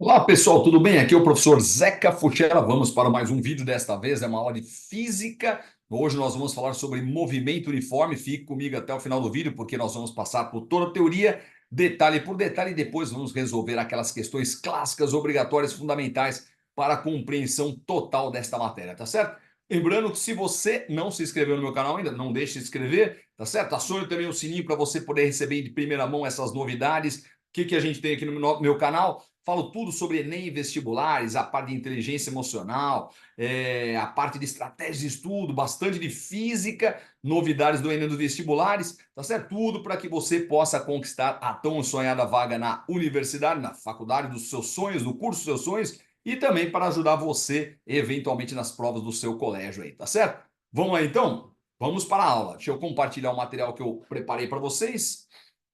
Olá pessoal, tudo bem? Aqui é o professor Zeca Fuchera. Vamos para mais um vídeo. Desta vez é uma aula de física. Hoje nós vamos falar sobre movimento uniforme. Fique comigo até o final do vídeo, porque nós vamos passar por toda a teoria, detalhe por detalhe, e depois vamos resolver aquelas questões clássicas, obrigatórias, fundamentais para a compreensão total desta matéria, tá certo? Lembrando que se você não se inscreveu no meu canal ainda, não deixe de se inscrever, tá certo? Acione também o sininho para você poder receber de primeira mão essas novidades. O que a gente tem aqui no meu canal? Falo tudo sobre Enem e vestibulares, a parte de inteligência emocional, a parte de estratégia de estudo, bastante de física, novidades do Enem dos vestibulares, tá certo? Tudo para que você possa conquistar a tão sonhada vaga na universidade, na faculdade dos seus sonhos, no curso dos seus sonhos, e também para ajudar você, eventualmente, nas provas do seu colégio aí, tá certo? Vamos lá então? Vamos para a aula. Deixa eu compartilhar o material que eu preparei para vocês.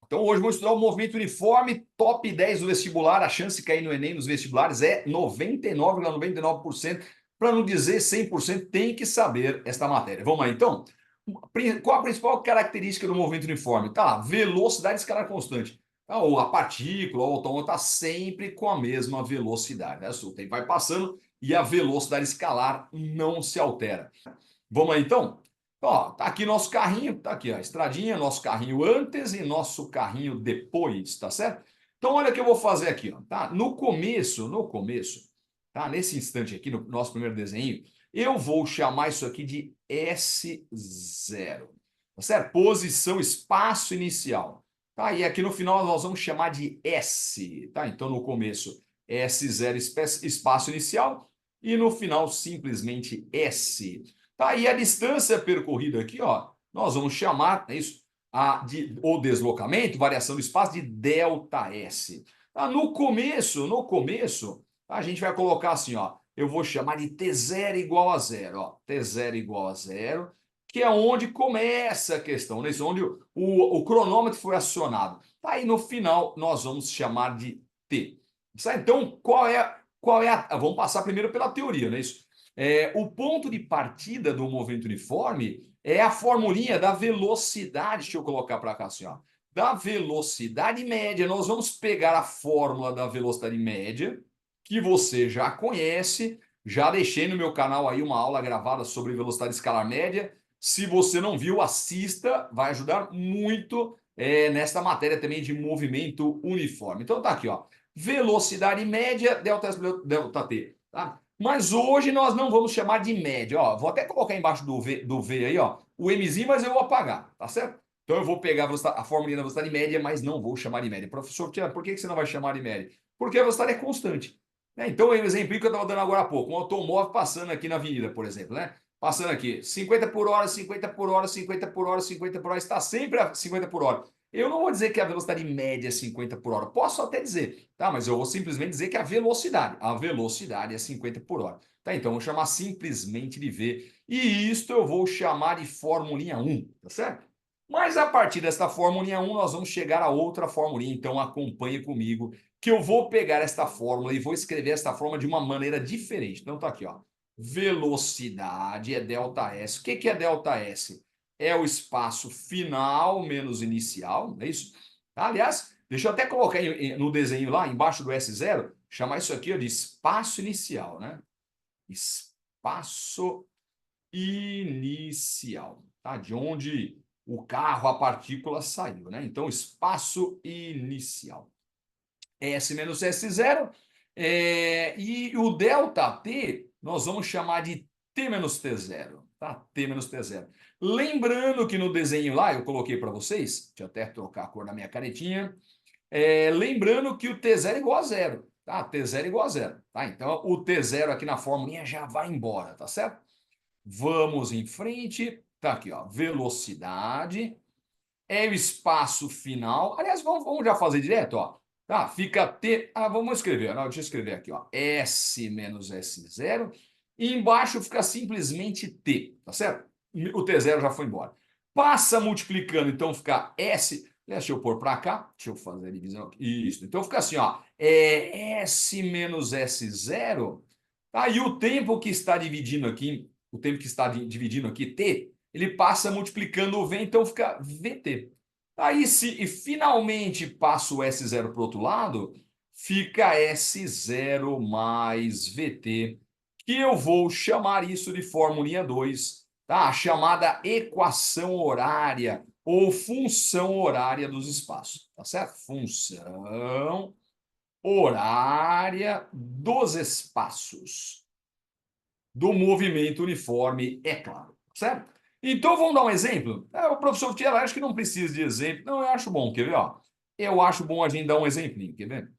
Então hoje vamos estudar o movimento uniforme, top 10 do vestibular. A chance de cair no Enem nos vestibulares é 99,99%. Para não dizer 100%, tem que saber esta matéria. Vamos lá então? Qual a principal característica do movimento uniforme? Tá, velocidade escalar constante. A partícula, o átomo está sempre com a mesma velocidade, né? O tempo vai passando e a velocidade escalar não se altera. Vamos lá então? Ó, tá aqui nosso carrinho, tá aqui ó, a estradinha, nosso carrinho antes e nosso carrinho depois, tá certo? Então olha o que eu vou fazer aqui, ó, tá? No começo, tá? Nesse instante aqui, no nosso primeiro desenho, eu vou chamar isso aqui de S0, tá certo? Posição, espaço inicial. Tá? E aqui no final nós vamos chamar de S, tá? Então no começo, S0, espaço inicial, e no final simplesmente S. Tá, e a distância percorrida aqui, ó, nós vamos chamar isso o deslocamento, variação do espaço de ΔS. Tá, no começo, tá, a gente vai colocar assim, ó, eu vou chamar de T0 igual a zero, ó, T0 igual a zero, que é onde começa a questão, né? Isso, onde o cronômetro foi acionado. Tá, e no final nós vamos chamar de T. Então, vamos passar primeiro pela teoria, né? Isso. O ponto de partida do movimento uniforme é a formulinha da velocidade. Deixa eu colocar para cá assim, ó. Da velocidade média. Nós vamos pegar a fórmula da velocidade média, que você já conhece. Já deixei no meu canal aí uma aula gravada sobre velocidade escalar média. Se você não viu, assista, vai ajudar muito nesta matéria também de movimento uniforme. Então tá aqui, ó. Velocidade média, delta T. Tá? Mas hoje nós não vamos chamar de média. Ó, vou até colocar embaixo do V aí, ó, o Mzinho, mas eu vou apagar, tá certo? Então eu vou pegar a fórmula da velocidade média, mas não vou chamar de média. Professor, por que você não vai chamar de média? Porque a velocidade é constante. Né? Então, o exemplo que eu estava dando agora há pouco, um automóvel passando aqui na avenida, por exemplo, né? Passando aqui, 50 por hora, 50 por hora, 50 por hora, 50 por hora, está sempre a 50 por hora. Eu não vou dizer que a velocidade média é 50 por hora. Posso até dizer, tá? Mas eu vou simplesmente dizer que a velocidade é 50 por hora. Tá? Então, eu vou chamar simplesmente de V. E isto eu vou chamar de formulinha 1, tá certo? Mas a partir desta formulinha 1, nós vamos chegar a outra formulinha. Então, acompanhe comigo, que eu vou pegar esta fórmula e vou escrever esta fórmula de uma maneira diferente. Então, tá aqui, ó. Velocidade é ΔS. O que é ΔS? É o espaço final menos inicial, não é isso? Aliás, deixa eu até colocar no desenho lá, embaixo do S0, chamar isso aqui ó, de espaço inicial, né? Espaço inicial, tá? De onde o carro, a partícula saiu, né? Então, espaço inicial. S menos S0, e o ΔT nós vamos chamar de T menos T0, tá? T menos T0. Lembrando que no desenho lá, eu coloquei para vocês, deixa eu até trocar a cor da minha canetinha, lembrando que o T0 é igual a zero, tá? T0 é igual a zero, tá? Então, o T0 aqui na formulinha já vai embora, tá certo? Vamos em frente, tá aqui, ó, velocidade é o espaço final. Aliás, vamos já fazer direto, ó. Tá, fica T. Vamos escrever. Não, deixa eu escrever aqui, ó. S menos S0. E embaixo fica simplesmente T, tá certo? O T0 já foi embora. Passa multiplicando, então fica S. Deixa eu pôr para cá. Deixa eu fazer a divisão aqui. Isso. Então fica assim, ó. S menos S0. Tá? E o tempo que está dividindo aqui, T, ele passa multiplicando o V, então fica VT. Aí, se e finalmente passa o S0 para o outro lado, fica S0 mais VT, que eu vou chamar isso de formulinha 2, tá? A chamada equação horária ou função horária dos espaços, tá certo? Função horária dos espaços do movimento uniforme, é claro, certo? Então vamos dar um exemplo? O professor Tiela, acho que não precisa de exemplo. Não, eu acho bom, quer ver? Ó? Eu acho bom a gente dar um exemplinho, quer ver?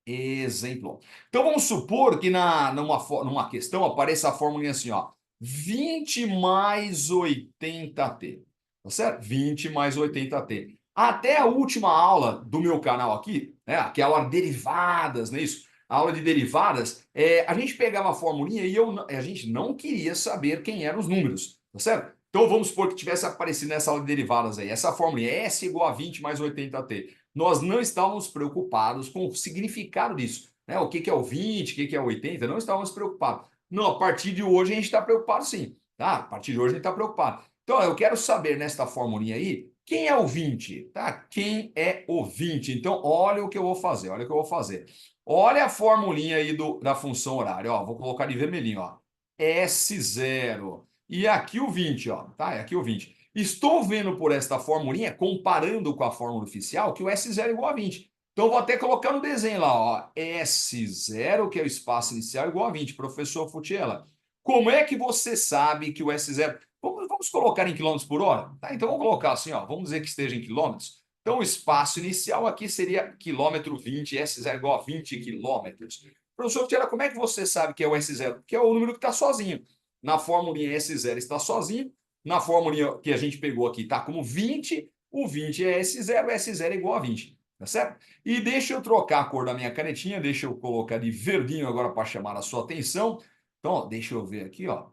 Exemplo. Então vamos supor que numa questão apareça a fórmula assim, ó, 20 mais 80t, tá certo? 20 mais 80t. Até a última aula do meu canal aqui, né, que é a aula de derivadas, não é isso? A aula de derivadas, a gente pegava a formulinha e a gente não queria saber quem eram os números, tá certo? Então vamos supor que tivesse aparecido nessa aula de derivadas aí, essa fórmula S igual a 20 mais 80t. Nós não estávamos preocupados com o significado disso, né? O que é o 20, o que é o 80, não estávamos preocupados. Não, a partir de hoje a gente está preocupado sim, tá? A partir de hoje a gente está preocupado. Então, eu quero saber nesta formulinha aí, quem é o 20, tá? Quem é o 20? Então, olha o que eu vou fazer, olha o que eu vou fazer. Olha a formulinha aí da função horária, ó, vou colocar de vermelhinho, ó. S0. E aqui o 20, ó, tá? Aqui o 20. Estou vendo por esta formulinha, comparando com a fórmula oficial, que o S0 é igual a 20. Então, vou até colocar no desenho lá, ó, S0, que é o espaço inicial, igual a 20. Professor Futiela, como é que você sabe que o S0... Vamos colocar em quilômetros por hora? Tá, então, vamos colocar assim, ó, vamos dizer que esteja em quilômetros. Então, o espaço inicial aqui seria quilômetro 20, S0 igual a 20 quilômetros. Professor Futiela, como é que você sabe que é o S0? Que é o número que está sozinho. Na fórmula S0 está sozinho, na fórmula que a gente pegou aqui está como 20, o 20 é S0, S0 é igual a 20, tá certo? E deixa eu trocar a cor da minha canetinha, deixa eu colocar de verdinho agora para chamar a sua atenção. Então, ó, deixa eu ver aqui, ó.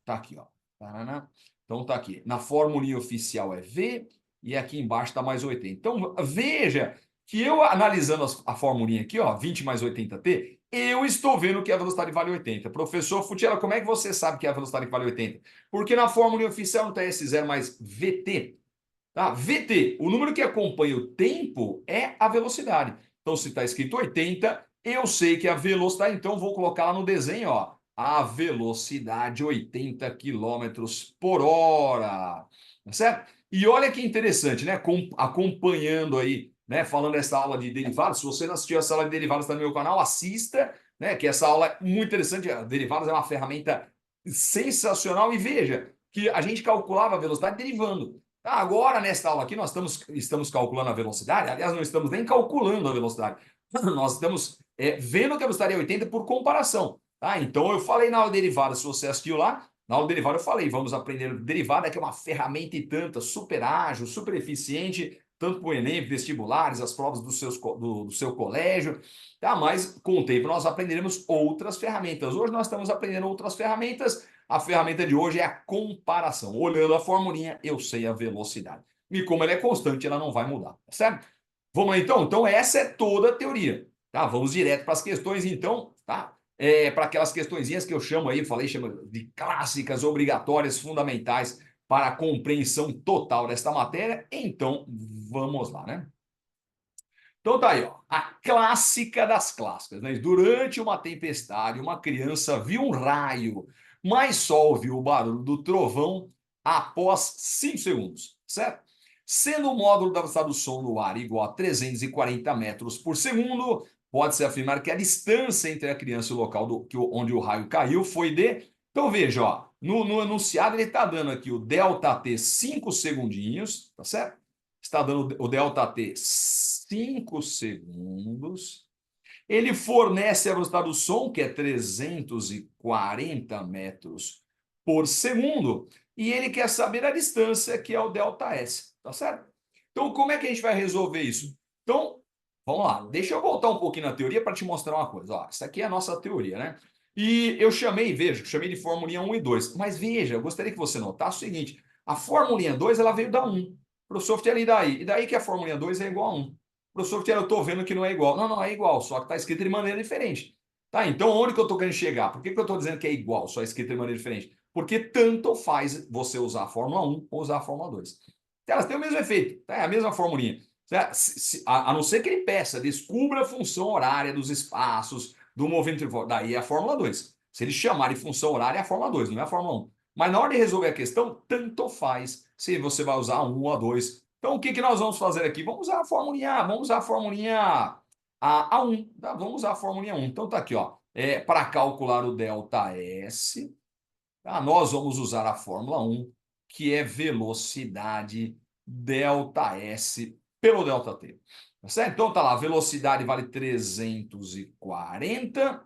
Tá aqui, ó. Paraná. Então tá aqui. Na formulinha oficial é V e aqui embaixo está mais 80. Então veja que eu analisando a formulinha aqui, ó, 20 mais 80t, eu estou vendo que a velocidade vale 80. Professor Futiela, como é que você sabe que a velocidade vale 80? Porque na fórmula oficial não está S0 mais VT. Tá? VT, o número que acompanha o tempo é a velocidade. Então, se está escrito 80, eu sei que a velocidade, então vou colocar lá no desenho, ó, a velocidade 80 quilômetros por hora. Tá certo? E olha que interessante, né? Acompanhando aí, né? Falando dessa aula de derivados, se você não assistiu essa aula de derivados no meu canal, assista, né? Que essa aula é muito interessante. A derivados é uma ferramenta sensacional e veja que a gente calculava a velocidade derivando. Agora, nesta aula aqui, nós estamos calculando a velocidade. Aliás, não estamos nem calculando a velocidade. Nós estamos vendo que a velocidade é 80 por comparação. Tá? Então, eu falei na aula derivada, se você assistiu lá, na aula derivada eu falei, vamos aprender derivada, que é uma ferramenta e tanta, super ágil, super eficiente, tanto para o Enem, vestibulares, as provas do seu colégio. Tá? Mas, com o tempo, nós aprenderemos outras ferramentas. Hoje, nós estamos aprendendo outras ferramentas. A ferramenta de hoje é a comparação. Olhando a formulinha, eu sei a velocidade. E como ela é constante, ela não vai mudar, tá certo? Vamos lá então? Então essa é toda a teoria, tá? Vamos direto para as questões então, tá? Para aquelas questõezinhas que eu chamo aí, chamo de clássicas, obrigatórias, fundamentais para a compreensão total desta matéria. Então, vamos lá, né? Então tá aí, ó, a clássica das clássicas, né? Durante uma tempestade, uma criança viu um raio, mas só ouviu o barulho do trovão após 5 segundos, certo? Sendo o módulo da velocidade do som no ar igual a 340 metros por segundo, pode-se afirmar que a distância entre a criança e o local onde o raio caiu foi de... Então veja, ó, no enunciado ele está dando aqui o ΔT 5 segundinhos, tá certo? Está dando o ΔT 5 segundos. Ele fornece a velocidade do som, que é 340 metros por segundo. E ele quer saber a distância, que é o ΔS. Tá certo? Então, como é que a gente vai resolver isso? Então, vamos lá. Deixa eu voltar um pouquinho na teoria para te mostrar uma coisa. Ó, essa aqui é a nossa teoria, né? E eu chamei de formulinha 1 e 2. Mas veja, eu gostaria que você notasse o seguinte. A formulinha 2, ela veio da 1. Professor Futiela, e daí? E daí que a formulinha 2 é igual a 1. Professor Futiela, eu estou vendo que não é igual. Não, não é igual, só que está escrito de maneira diferente. Tá, então onde que eu estou querendo chegar? Por que eu estou dizendo que é igual, só escrito de maneira diferente? Porque tanto faz você usar a Fórmula 1 ou usar a Fórmula 2. Elas têm o mesmo efeito, tá? É a mesma formulinha. A não ser que ele peça, descubra a função horária dos espaços do movimento uniforme. Daí é a Fórmula 2. Se ele chamar de função horária, é a Fórmula 2, não é a Fórmula 1. Mas na hora de resolver a questão, tanto faz se você vai usar a 1 ou a 2. Então, o que, que nós vamos fazer aqui? Vamos usar a formulinha A, vamos usar a formulinha A1. Tá? Vamos usar a formulinha 1. Então, tá aqui, ó. Para calcular o ΔS, tá? Nós vamos usar a Fórmula 1, que é velocidade ΔS pelo ΔT. Tá certo? Então tá lá, velocidade vale 340.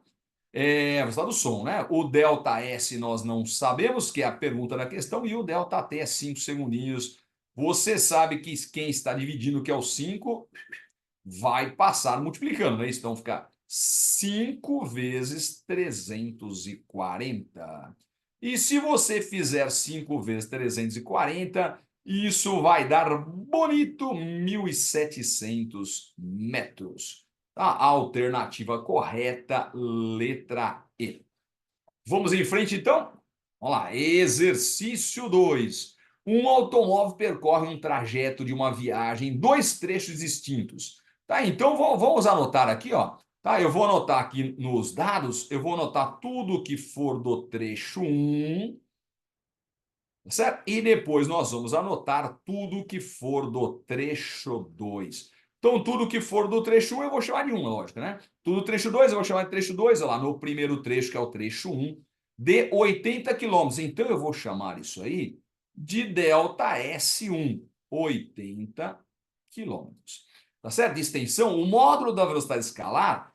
Velocidade do som, né? O ΔS nós não sabemos, que é a pergunta da questão, e o ΔT é 5 segundinhos. Você sabe que quem está dividindo, que é o 5, vai passar multiplicando, né? Então fica 5 vezes 340. E se você fizer 5 vezes 340, isso vai dar bonito 1.700 metros. A alternativa correta, letra E. Vamos em frente, então? Vamos lá. Exercício 2. Um automóvel percorre um trajeto de uma viagem em dois trechos distintos. Tá, então vamos anotar aqui, ó. Tá, eu vou anotar aqui nos dados, eu vou anotar tudo que for do trecho 1, certo? E depois nós vamos anotar tudo que for do trecho 2. Então, tudo que for do trecho 1 eu vou chamar de 1, lógico, né? Tudo do trecho 2 eu vou chamar de trecho 2, olha lá, no primeiro trecho, que é o trecho 1, de 80 quilômetros. Então, eu vou chamar isso aí de delta S1, 80 quilômetros. Tá certo? De extensão, o módulo da velocidade escalar,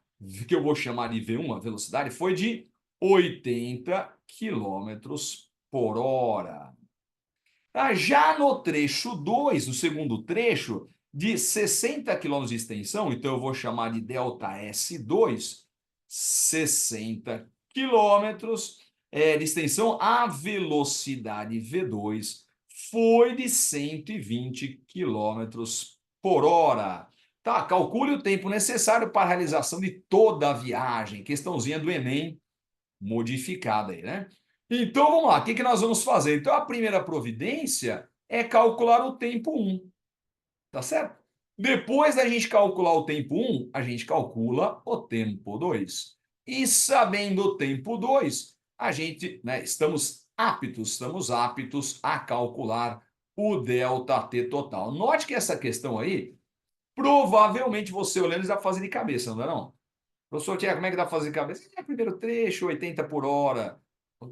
que eu vou chamar de V1, a velocidade, foi de 80 quilômetros por hora. Já no trecho 2, no segundo trecho, de 60 quilômetros de extensão, então eu vou chamar de delta S2, 60 quilômetros de extensão, a velocidade V2 foi de 120 quilômetros por hora. Tá, calcule o tempo necessário para a realização de toda a viagem. Questãozinha do Enem modificada aí, né? Então vamos lá, o que, que nós vamos fazer? Então a primeira providência é calcular o tempo 1, tá certo? Depois da gente calcular o tempo 1, a gente calcula o tempo 2. E sabendo o tempo 2, a gente, né, estamos aptos a calcular o ΔT total. Note que essa questão aí, provavelmente você olhando já vai fazer de cabeça, não é não? Professor Tiago, como é que dá para fazer de cabeça? Primeiro trecho, 80 por hora,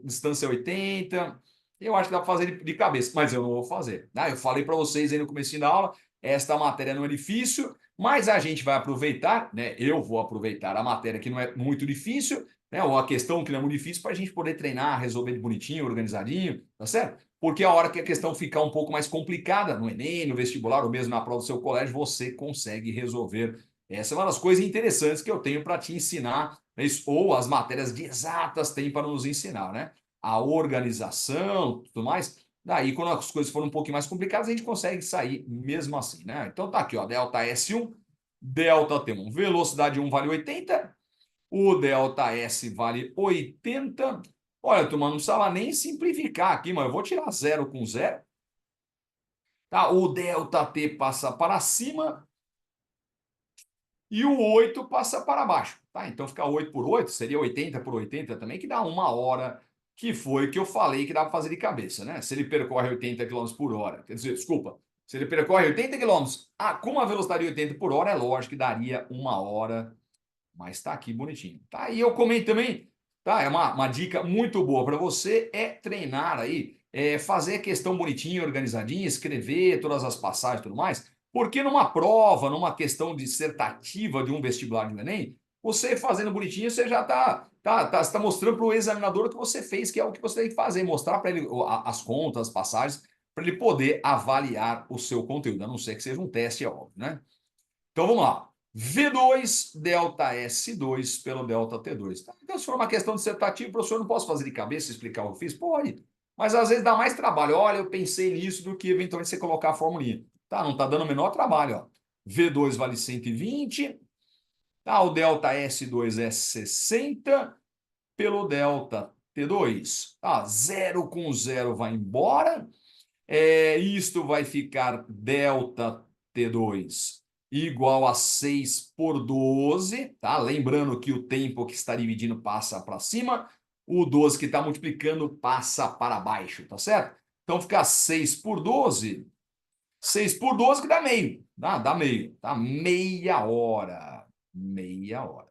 distância 80. Eu acho que dá para fazer de cabeça, mas eu não vou fazer. Eu falei para vocês aí no começo da aula, esta matéria não é difícil, mas a gente vai aproveitar, né? Eu vou aproveitar a matéria que não é muito difícil, né? Ou a questão que não é muito difícil, para a gente poder treinar, resolver bonitinho, organizadinho, tá certo? Porque a hora que a questão ficar um pouco mais complicada, no Enem, no vestibular, ou mesmo na prova do seu colégio, você consegue resolver. Essa é uma das coisas interessantes que eu tenho para te ensinar, né? Ou as matérias de exatas têm para nos ensinar, né? A organização, tudo mais. Daí, quando as coisas forem um pouquinho mais complicadas, a gente consegue sair mesmo assim, né? Então tá aqui, ó, delta S1, delta T1. Velocidade 1 vale 80, o delta S vale 80. Olha, turma, não precisava nem simplificar aqui, mas eu vou tirar 0 com 0. Tá? O delta T passa para cima e o 8 passa para baixo. Tá? Então fica 8 por 8, seria 80 por 80 também, que dá 1 hora, que foi que eu falei que dá para fazer de cabeça, né? Se ele percorre 80 quilômetros por hora, quer dizer, desculpa, se ele percorre 80 quilômetros com uma velocidade de 80 por hora, é lógico que daria 1 hora, mas tá aqui bonitinho. Tá? E eu comento também, tá? É uma dica muito boa para você, é treinar aí, fazer questão bonitinha, organizadinha, escrever todas as passagens e tudo mais, porque numa prova, numa questão dissertativa de um vestibular de Enem, você fazendo bonitinho, você já está mostrando para o examinador o que você fez, que é o que você tem que fazer, mostrar para ele as contas, as passagens, para ele poder avaliar o seu conteúdo, a não ser que seja um teste, é óbvio, né? Então vamos lá. V2 delta S2 pelo delta T2. Então, se for uma questão dissertativa, professor, não posso fazer de cabeça e explicar o que eu fiz? Pode. Mas às vezes dá mais trabalho. Olha, eu pensei nisso do que eventualmente você colocar a formulinha. Tá, não está dando o menor trabalho. Ó. V2 vale 120. Tá, o delta S2 é 60 pelo delta T2. Tá, 0 com 0 vai embora. Isto vai ficar delta T2 igual a 6 por 12, tá? Lembrando que o tempo que está dividindo passa para cima, o 12 que está multiplicando passa para baixo, tá certo? Então fica 6 por 12, 6 por 12 que dá meio, tá? Dá meio, tá? Meia hora, meia hora.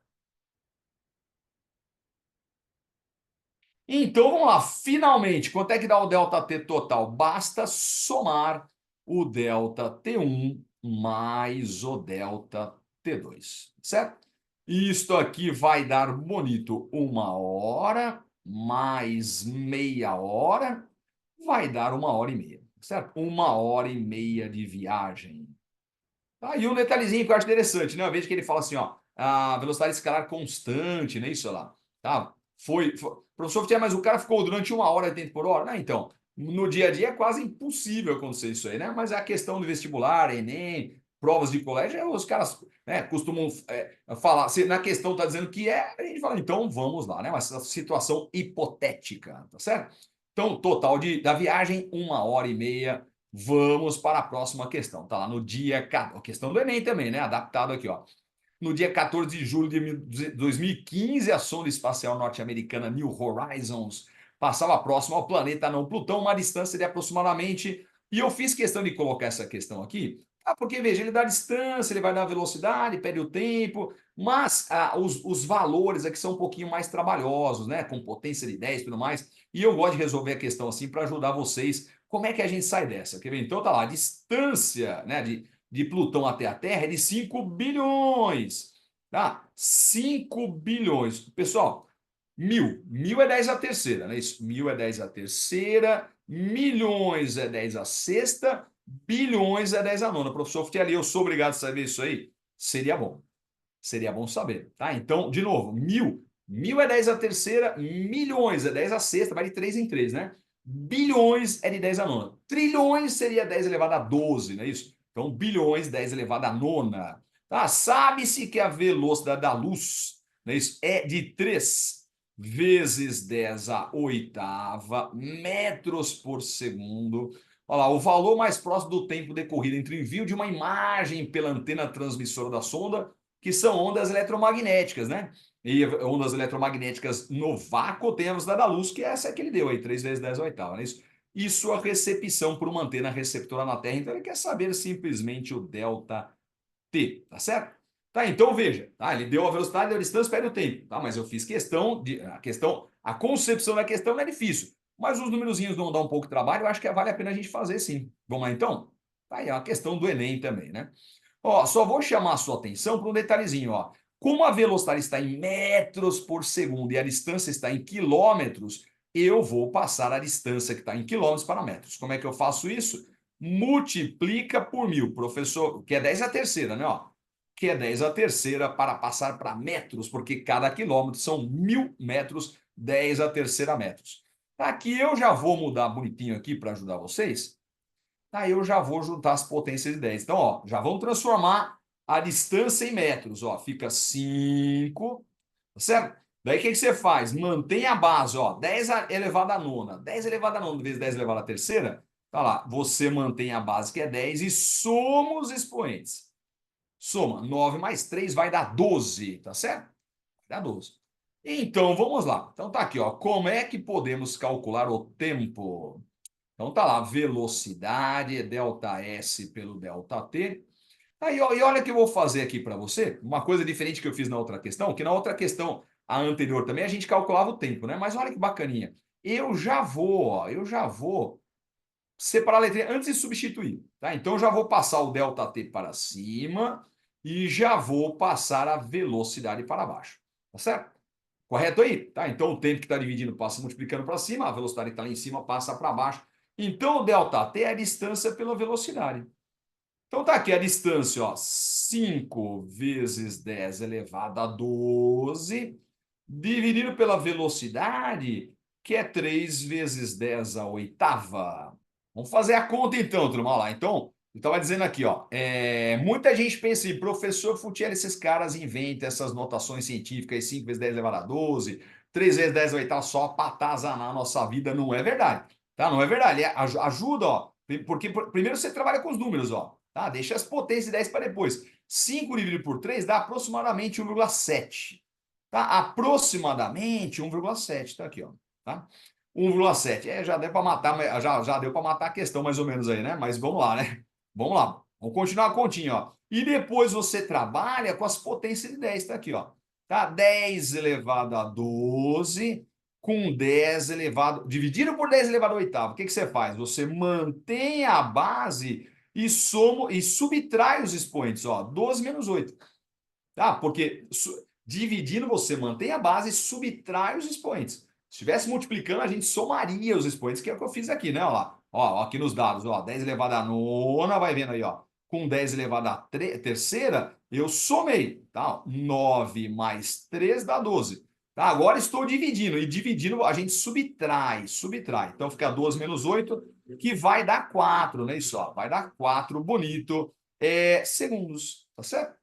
Então vamos lá, finalmente, quanto é que dá o ΔT total? Basta somar o ΔT1 mais o ΔT2, certo? Isto aqui vai dar bonito 1 hora mais meia hora, vai dar 1 hora e meia, certo? 1 hora e meia de viagem. Tá, e um detalhezinho que eu acho interessante, né? Eu vejo que ele fala assim, ó, a velocidade escalar constante, né? Isso lá, tá? Professor, mas o cara ficou durante 1 hora e 80 por hora? Né? Então, no dia a dia é quase impossível acontecer isso aí, né? Mas é a questão do vestibular, Enem, provas de colégio, os caras, né, costumam falar, se na questão está dizendo que é, a gente fala, então vamos lá, né? Uma situação hipotética, tá certo? Então, total da viagem, 1 hora e meia. Vamos para a próxima questão. Tá lá no dia. A questão do Enem também, né? Adaptado aqui, ó. No dia 14 de julho de 2015, a sonda espacial norte-americana New Horizons passava próximo ao planeta não Plutão, uma distância de aproximadamente. E eu fiz questão de colocar essa questão aqui, porque veja, ele dá distância, ele vai dar velocidade, pede o tempo, mas os valores aqui são um pouquinho mais trabalhosos, né? Com potência de 10 e tudo mais. E eu gosto de resolver a questão assim para ajudar vocês. Como é que a gente sai dessa? Quer ver? Então tá lá, a distância, né, de Plutão até a Terra é de 5 bilhões. Tá? 5 bilhões. Pessoal, mil é 10 a terceira, né? Isso, mil é 10 a terceira, milhões é 10 a sexta, bilhões é 10 a nona. Professor Futieli, eu sou obrigado a saber isso aí? Seria bom. Seria bom saber, tá? Então, de novo, mil é 10 a terceira, milhões é 10 a sexta, vai de 3 em 3, né? Bilhões é de 10 a nona. Trilhões seria 10 elevado a 12, não é isso? Então, bilhões, 10 elevado a nona. Tá? Sabe-se que a velocidade da luz, não é isso? É de 3 vezes 10 a oitava metros por segundo. Olha lá, o valor mais próximo do tempo decorrido entre o envio de uma imagem pela antena transmissora da sonda, que são ondas eletromagnéticas, né? E ondas eletromagnéticas no vácuo tem a velocidade da luz, que é essa que ele deu aí, 3 vezes 10 a oitava, não é isso? E sua recepção por uma antena receptora na Terra. Então ele quer saber simplesmente o delta T, tá certo? Tá, então veja, tá? Ele deu a velocidade, deu a distância, pede o tempo, tá? Mas eu fiz questão de a concepção da questão não é difícil, mas os numerozinhos vão dar um pouco de trabalho, eu acho que vale a pena a gente fazer sim. Vamos lá então? Tá aí, é uma questão do Enem também, né? Ó, só vou chamar a sua atenção para um detalhezinho, ó. Como a velocidade está em metros por segundo e a distância está em quilômetros, eu vou passar a distância que está em quilômetros para metros. Como é que eu faço isso? Multiplica por 1000, professor, que é 10 a terceira, né? Ó, que é 10 a terceira para passar para metros, porque cada quilômetro são 1000 metros, 10 a terceira metros. Aqui eu já vou mudar bonitinho aqui para ajudar vocês. Aí eu já vou juntar as potências de 10. Então, ó, já vamos transformar a distância em metros. Ó, fica 5, tá certo? Daí o que você faz? Mantém a base, ó, 10 elevado a nona. 10 elevado a nona vezes 10 elevado a terceira. Tá lá, você mantém a base que é 10 e soma os expoentes. Soma, 9 mais 3 vai dar 12, tá certo? Vai dar 12. Então, vamos lá. Então tá aqui, ó. Como é que podemos calcular o tempo? Então tá lá, velocidade, ΔS pelo ΔT. Aí, ó, e olha o que eu vou fazer aqui para você, uma coisa diferente que eu fiz na outra questão, que na outra questão, a anterior também, a gente calculava o tempo, né? Mas olha que bacaninha. Eu já vou separar a letrinha antes de substituir, tá? Então eu já vou passar o ΔT para cima e já vou passar a velocidade para baixo, tá certo? Correto aí? Tá? Então o tempo que está dividindo passa multiplicando para cima, a velocidade que está lá em cima passa para baixo. Então o ΔT é a distância pela velocidade. Então tá aqui a distância, ó, 5 vezes 10 elevado a 12, dividido pela velocidade, que é 3 vezes 10 a oitava. Vamos fazer a conta então, turma. Olha lá. Então, eu estava dizendo aqui, ó, muita gente pensa em professor Futiel, esses caras inventam essas notações científicas, 5 vezes 10 elevado a 12, 3 vezes 10 a oitava, só para atazanar a nossa vida. Não é verdade, tá? Não é verdade. Ajuda, ó, porque primeiro você trabalha com os números, ó. Tá? Deixa as potências de 10 para depois. 5 dividido por 3 dá aproximadamente 1,7. Tá? Aproximadamente 1,7. Tá aqui, ó. Tá? 1,7. Já deu para matar, já deu para matar a questão mais ou menos aí, né? Mas vamos lá, né? Vamos lá. Vamos continuar a continha, ó. E depois você trabalha com as potências de 10, tá aqui, ó. Tá? 10 elevado a 12 com 10 elevado, dividido por 10 elevado ao oitavo. O que você faz? Você mantém a base e subtrai os expoentes, ó. 12 menos 8. Tá? Porque dividindo você mantém a base e subtrai os expoentes. Se estivesse multiplicando, a gente somaria os expoentes, que é o que eu fiz aqui, né? Olha lá. Ó, aqui nos dados, ó, 10 elevado a nona, vai vendo aí, ó. Com 10 elevado a terceira, eu somei, tá? 9 mais 3 dá 12. Tá? Agora estou dividindo, e dividindo a gente subtrai. Então fica 12 menos 8, que vai dar 4, né? Isso, ó, vai dar 4, bonito, segundos, tá certo?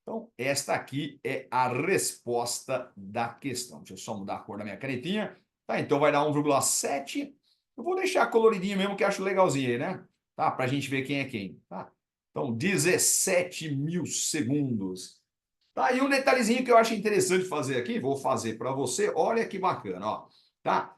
Então, esta aqui é a resposta da questão. Deixa eu só mudar a cor da minha canetinha. Tá, então vai dar 1,7. Eu vou deixar coloridinho mesmo, que acho legalzinho aí, né? Tá, para a gente ver quem é quem. Tá? Então, 17 mil segundos. Tá, e um detalhezinho que eu acho interessante fazer aqui, vou fazer para você. Olha que bacana, ó. Tá?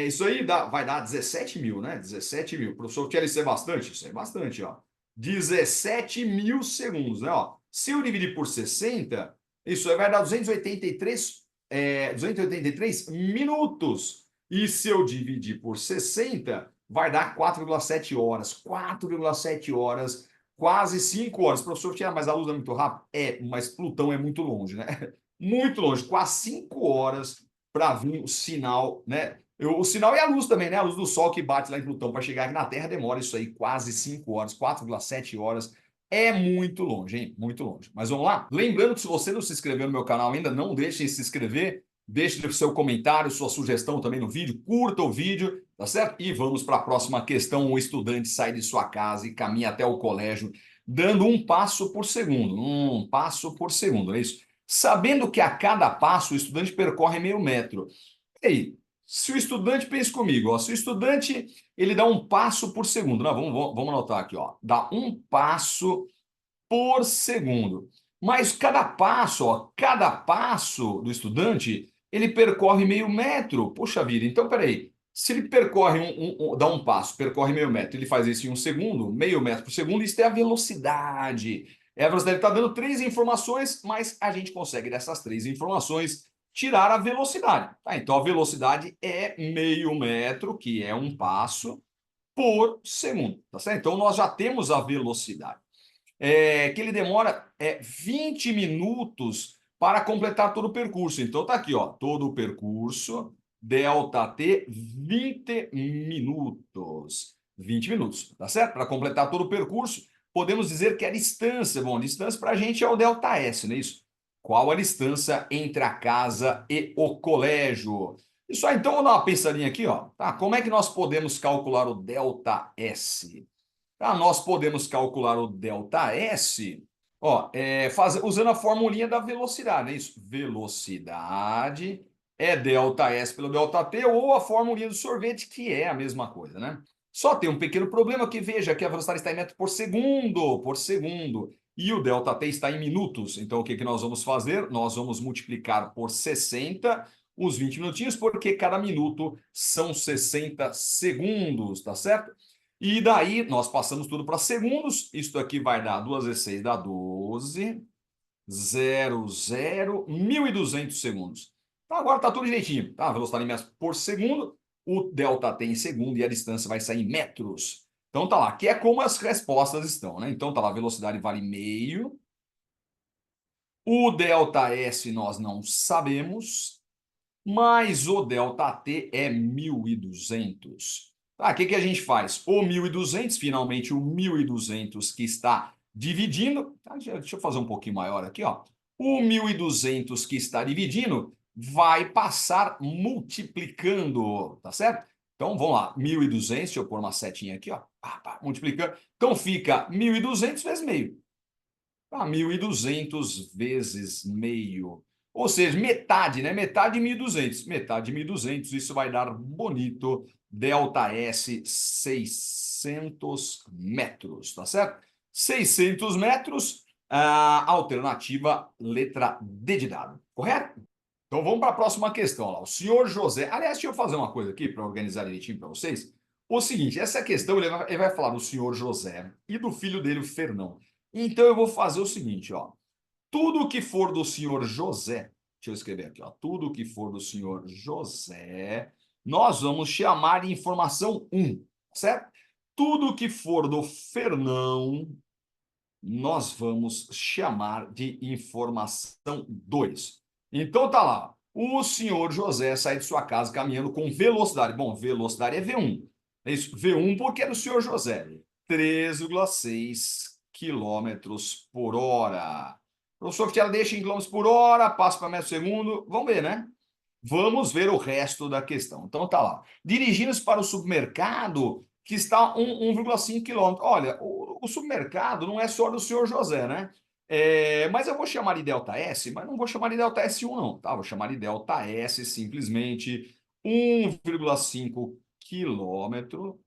Isso aí vai dar 17 mil, né? 17 mil. O professor quer ser bastante? Isso é bastante, ó. 17 mil segundos, né? Ó. Se eu dividir por 60, isso aí vai dar 283 minutos. E se eu dividir por 60, vai dar 4,7 horas. 4,7 horas, quase 5 horas. Professor, tira, mas a luz é muito rápida? Mas Plutão é muito longe, né? Muito longe, quase 5 horas para vir o sinal, né? O sinal e a luz também, né? A luz do Sol que bate lá em Plutão para chegar aqui na Terra demora isso aí quase 5 horas, 4,7 horas. É muito longe, hein? Muito longe. Mas vamos lá? Lembrando que se você não se inscreveu no meu canal ainda, não deixe de se inscrever. Deixe o seu comentário, sua sugestão também no vídeo. Curta o vídeo, tá certo? E vamos para a próxima questão. O estudante sai de sua casa e caminha até o colégio, dando um passo por segundo. Um passo por segundo, é isso? Sabendo que a cada passo o estudante percorre meio metro. E aí? Se o estudante, pense comigo, ó, se o estudante ele dá um passo por segundo, não, vamos anotar aqui, ó, dá um passo por segundo. Mas cada passo do estudante, ele percorre meio metro. Poxa vida, então peraí. Se ele percorre dá um passo, percorre meio metro, ele faz isso em um segundo, meio metro por segundo, isso é a velocidade. É a velocidade, ele está dando 3 informações, mas a gente consegue dessas 3 informações tirar a velocidade. Tá? Então a velocidade é meio metro, que é um passo por segundo. Tá certo? Então nós já temos a velocidade. Que ele demora 20 minutos para completar todo o percurso. Então tá aqui, ó, todo o percurso, ΔT, 20 minutos. 20 minutos, tá certo? Para completar todo o percurso, podemos dizer que a distância, bom, a distância para a gente é o ΔS, não é isso? Qual a distância entre a casa e o colégio? Isso aí, então, vamos dar uma pensadinha aqui, ó. Tá? Como é que nós podemos calcular o ΔS? Nós podemos calcular o ΔS, ó, usando a formulinha da velocidade, é isso? Velocidade é ΔS pelo ΔT ou a formulinha do sorvete, que é a mesma coisa, né? Só tem um pequeno problema que, veja, que a velocidade está em metro por segundo, e o ΔT está em minutos. Então, o que nós vamos fazer? Nós vamos multiplicar por 60 os 20 minutinhos, porque cada minuto são 60 segundos, tá certo? E daí nós passamos tudo para segundos. Isso aqui vai dar 2 vezes 6 dá 12, 1.200 segundos. Então agora está tudo direitinho. Tá? A velocidade em metros por segundo, o ΔT em segundo e a distância vai sair em metros. Então tá lá, que é como as respostas estão, né? Então tá lá, a velocidade vale meio. O ΔS nós não sabemos, mas o ΔT é 1.200. Tá, o que a gente faz? O 1.200, finalmente o 1.200 que está dividindo, tá? Deixa eu fazer um pouquinho maior aqui, ó. O 1.200 que está dividindo vai passar multiplicando, tá certo? Então vamos lá, 1.200, deixa eu pôr uma setinha aqui, ó, multiplicando. Então fica 1.200 vezes meio. 1.200 vezes meio. Ou seja, metade, né? Metade de 1.200. Metade de 1.200, isso vai dar bonito. ΔS 600 metros, tá certo? 600 metros, A alternativa, letra D de dado. Correto? Então vamos para a próxima questão lá. O senhor José. Aliás, deixa eu fazer uma coisa aqui para organizar direitinho para vocês. O seguinte, essa questão ele vai falar do senhor José e do filho dele, o Fernão. Então eu vou fazer o seguinte, ó. Tudo que for do senhor José, deixa eu escrever aqui, ó. Tudo que for do senhor José, nós vamos chamar de informação 1, certo? Tudo que for do Fernão, nós vamos chamar de informação 2. Então tá lá. O senhor José sai de sua casa caminhando com velocidade. Bom, velocidade é V1. É isso, V1 porque é do senhor José. 3,6 quilômetros por hora. O professor Fittella deixa em quilômetros por hora, passa para metro segundo. Vamos ver, né? Vamos ver o resto da questão. Então tá lá. Dirigindo-se para o supermercado, que está a 1,5 quilômetros. Olha, o supermercado não é só do senhor José, né? Mas eu vou chamar de delta S, mas não vou chamar de delta S1 não, tá? Vou chamar de delta S simplesmente 1,5 quilômetro.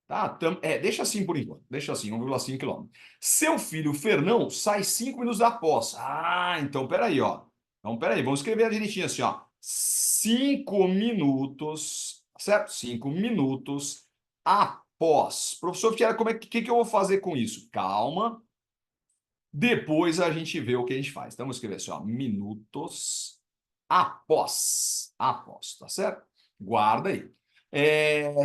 Tá? Deixa assim por enquanto. Deixa assim, 1,5 quilômetro. Seu filho Fernão sai 5 minutos após. Ah, então peraí, ó. Então peraí, vamos escrever direitinho assim, ó. 5 minutos, certo? 5 minutos após. Professor Fittella, como é que eu vou fazer com isso? Calma. Depois a gente vê o que a gente faz. Então vamos escrever assim, ó. Minutos após. Após, tá certo? Guarda aí.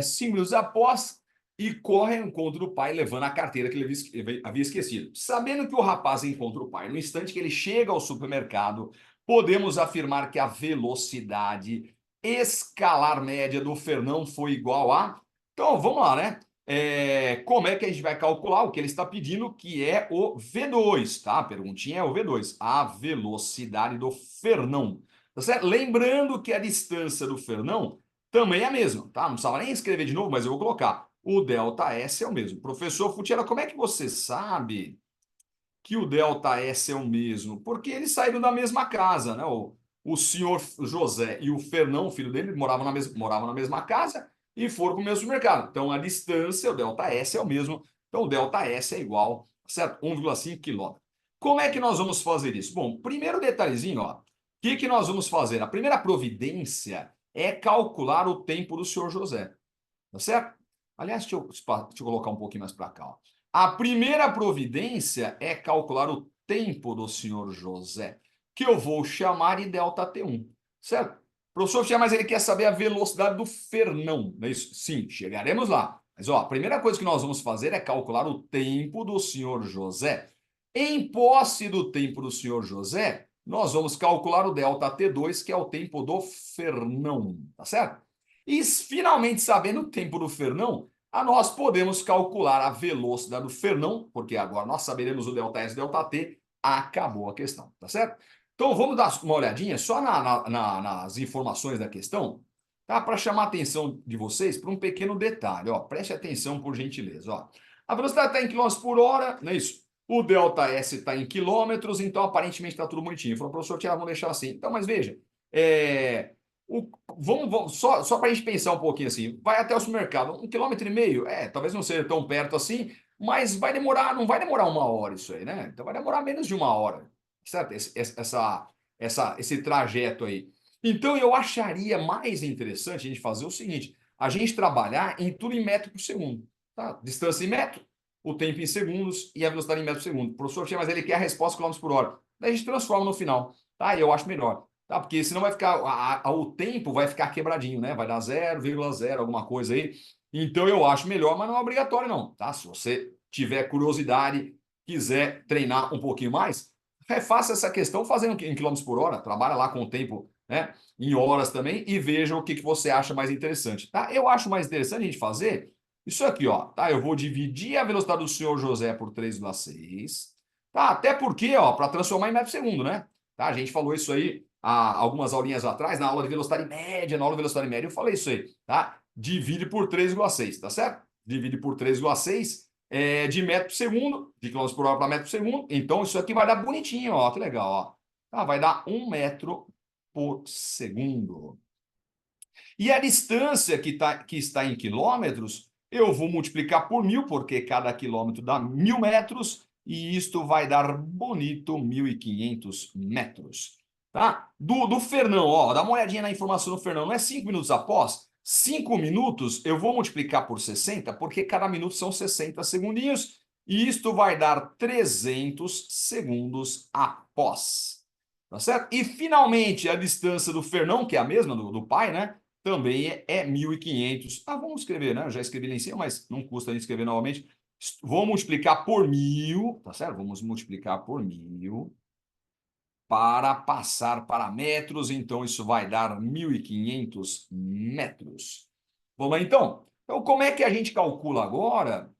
5 minutos após e corre ao encontro do pai levando a carteira que ele havia esquecido. Sabendo que o rapaz encontra o pai no instante que ele chega ao supermercado, podemos afirmar que a velocidade escalar média do Fernão foi igual a... Então, vamos lá, né? Como é que a gente vai calcular o que ele está pedindo, que é o V2, tá? A perguntinha é o V2, a velocidade do Fernão. Tá certo? Lembrando que a distância do Fernão também é a mesma, tá? Não precisava nem escrever de novo, mas eu vou colocar. O delta S é o mesmo. Professor Fittella, como é que você sabe que o delta S é o mesmo? Porque eles saíram da mesma casa, né? O senhor José e o Fernão, filho dele, moravam na mesma casa e foram para o mesmo supermercado. Então, a distância, o delta S é o mesmo. Então, o delta S é igual, certo? 1,5 quilômetro. Como é que nós vamos fazer isso? Bom, primeiro detalhezinho, ó. O que nós vamos fazer? A primeira providência é calcular o tempo do senhor José. Tá certo? Aliás, deixa eu colocar um pouquinho mais para cá. Ó. A primeira providência é calcular o tempo do senhor José, que eu vou chamar de delta T1, certo? O professor Fittella, mas ele quer saber a velocidade do Fernão, não é isso? Sim, chegaremos lá. Mas ó, a primeira coisa que nós vamos fazer é calcular o tempo do senhor José. Em posse do tempo do senhor José, nós vamos calcular o delta T2, que é o tempo do Fernão, tá certo? E finalmente, sabendo o tempo do Fernão, nós podemos calcular a velocidade do Fernão, porque agora nós saberemos o delta S e delta T, acabou a questão, tá certo? Então vamos dar uma olhadinha só nas informações da questão, tá? Para chamar a atenção de vocês para um pequeno detalhe, ó. Preste atenção por gentileza, ó. A velocidade está em quilômetros por hora, não é isso? O delta S está em quilômetros, então aparentemente está tudo bonitinho. Falou, professor, vamos deixar assim. Então, mas veja, só para a gente pensar um pouquinho assim, vai até o supermercado, 1,5 km, talvez não seja tão perto assim, mas não vai demorar 1 hora isso aí, né? Então vai demorar menos de 1 hora, certo? Esse trajeto aí. Então eu acharia mais interessante a gente fazer o seguinte, a gente trabalhar em tudo em metro por segundo, tá? Distância em metro, o tempo em segundos e a velocidade em metro por segundo. O professor tinha, mas ele quer a resposta em quilômetros por hora. Daí a gente transforma no final, tá? E eu acho melhor. Tá? Porque senão vai ficar, o tempo vai ficar quebradinho, né? Vai dar 0,0 alguma coisa aí. Então eu acho melhor, mas não é obrigatório não, tá? Se você tiver curiosidade, quiser treinar um pouquinho mais, refaça essa questão fazendo em quilômetros por hora, trabalha lá com o tempo, né? Em horas também e veja o que você acha mais interessante, tá? Eu acho mais interessante a gente fazer isso aqui, ó, tá? Eu vou dividir a velocidade do senhor José por 3,6, tá? Até porque, ó, para transformar em metro por segundo, né? Tá? A gente falou isso aí há algumas aulinhas atrás, na aula de velocidade média, eu falei isso aí, tá? Divide por 3,6, tá certo? Divide por 3,6 de metro por segundo, de quilômetros por hora para metro por segundo. Então, isso aqui vai dar bonitinho, ó, que legal, ó. Tá? Vai dar 1 metro por segundo. E a distância que está em quilômetros, eu vou multiplicar por 1000, porque cada quilômetro dá 1000 metros, e isto vai dar bonito 1.500 metros. Tá? Do Fernão, ó, dá uma olhadinha na informação do Fernão. Não é 5 minutos após? 5 minutos eu vou multiplicar por 60, porque cada minuto são 60 segundinhos, e isto vai dar 300 segundos após. Tá certo? E finalmente a distância do Fernão, que é a mesma do pai, né? Também é 1.500. Ah, vamos escrever, né? Eu já escrevi lá em cima, mas não custa a gente escrever novamente. Vou multiplicar por 1.000, tá certo? Vamos multiplicar por 1.000 para passar para metros, então isso vai dar 1.500 metros. Vamos lá, então? Então, como é que a gente calcula agora?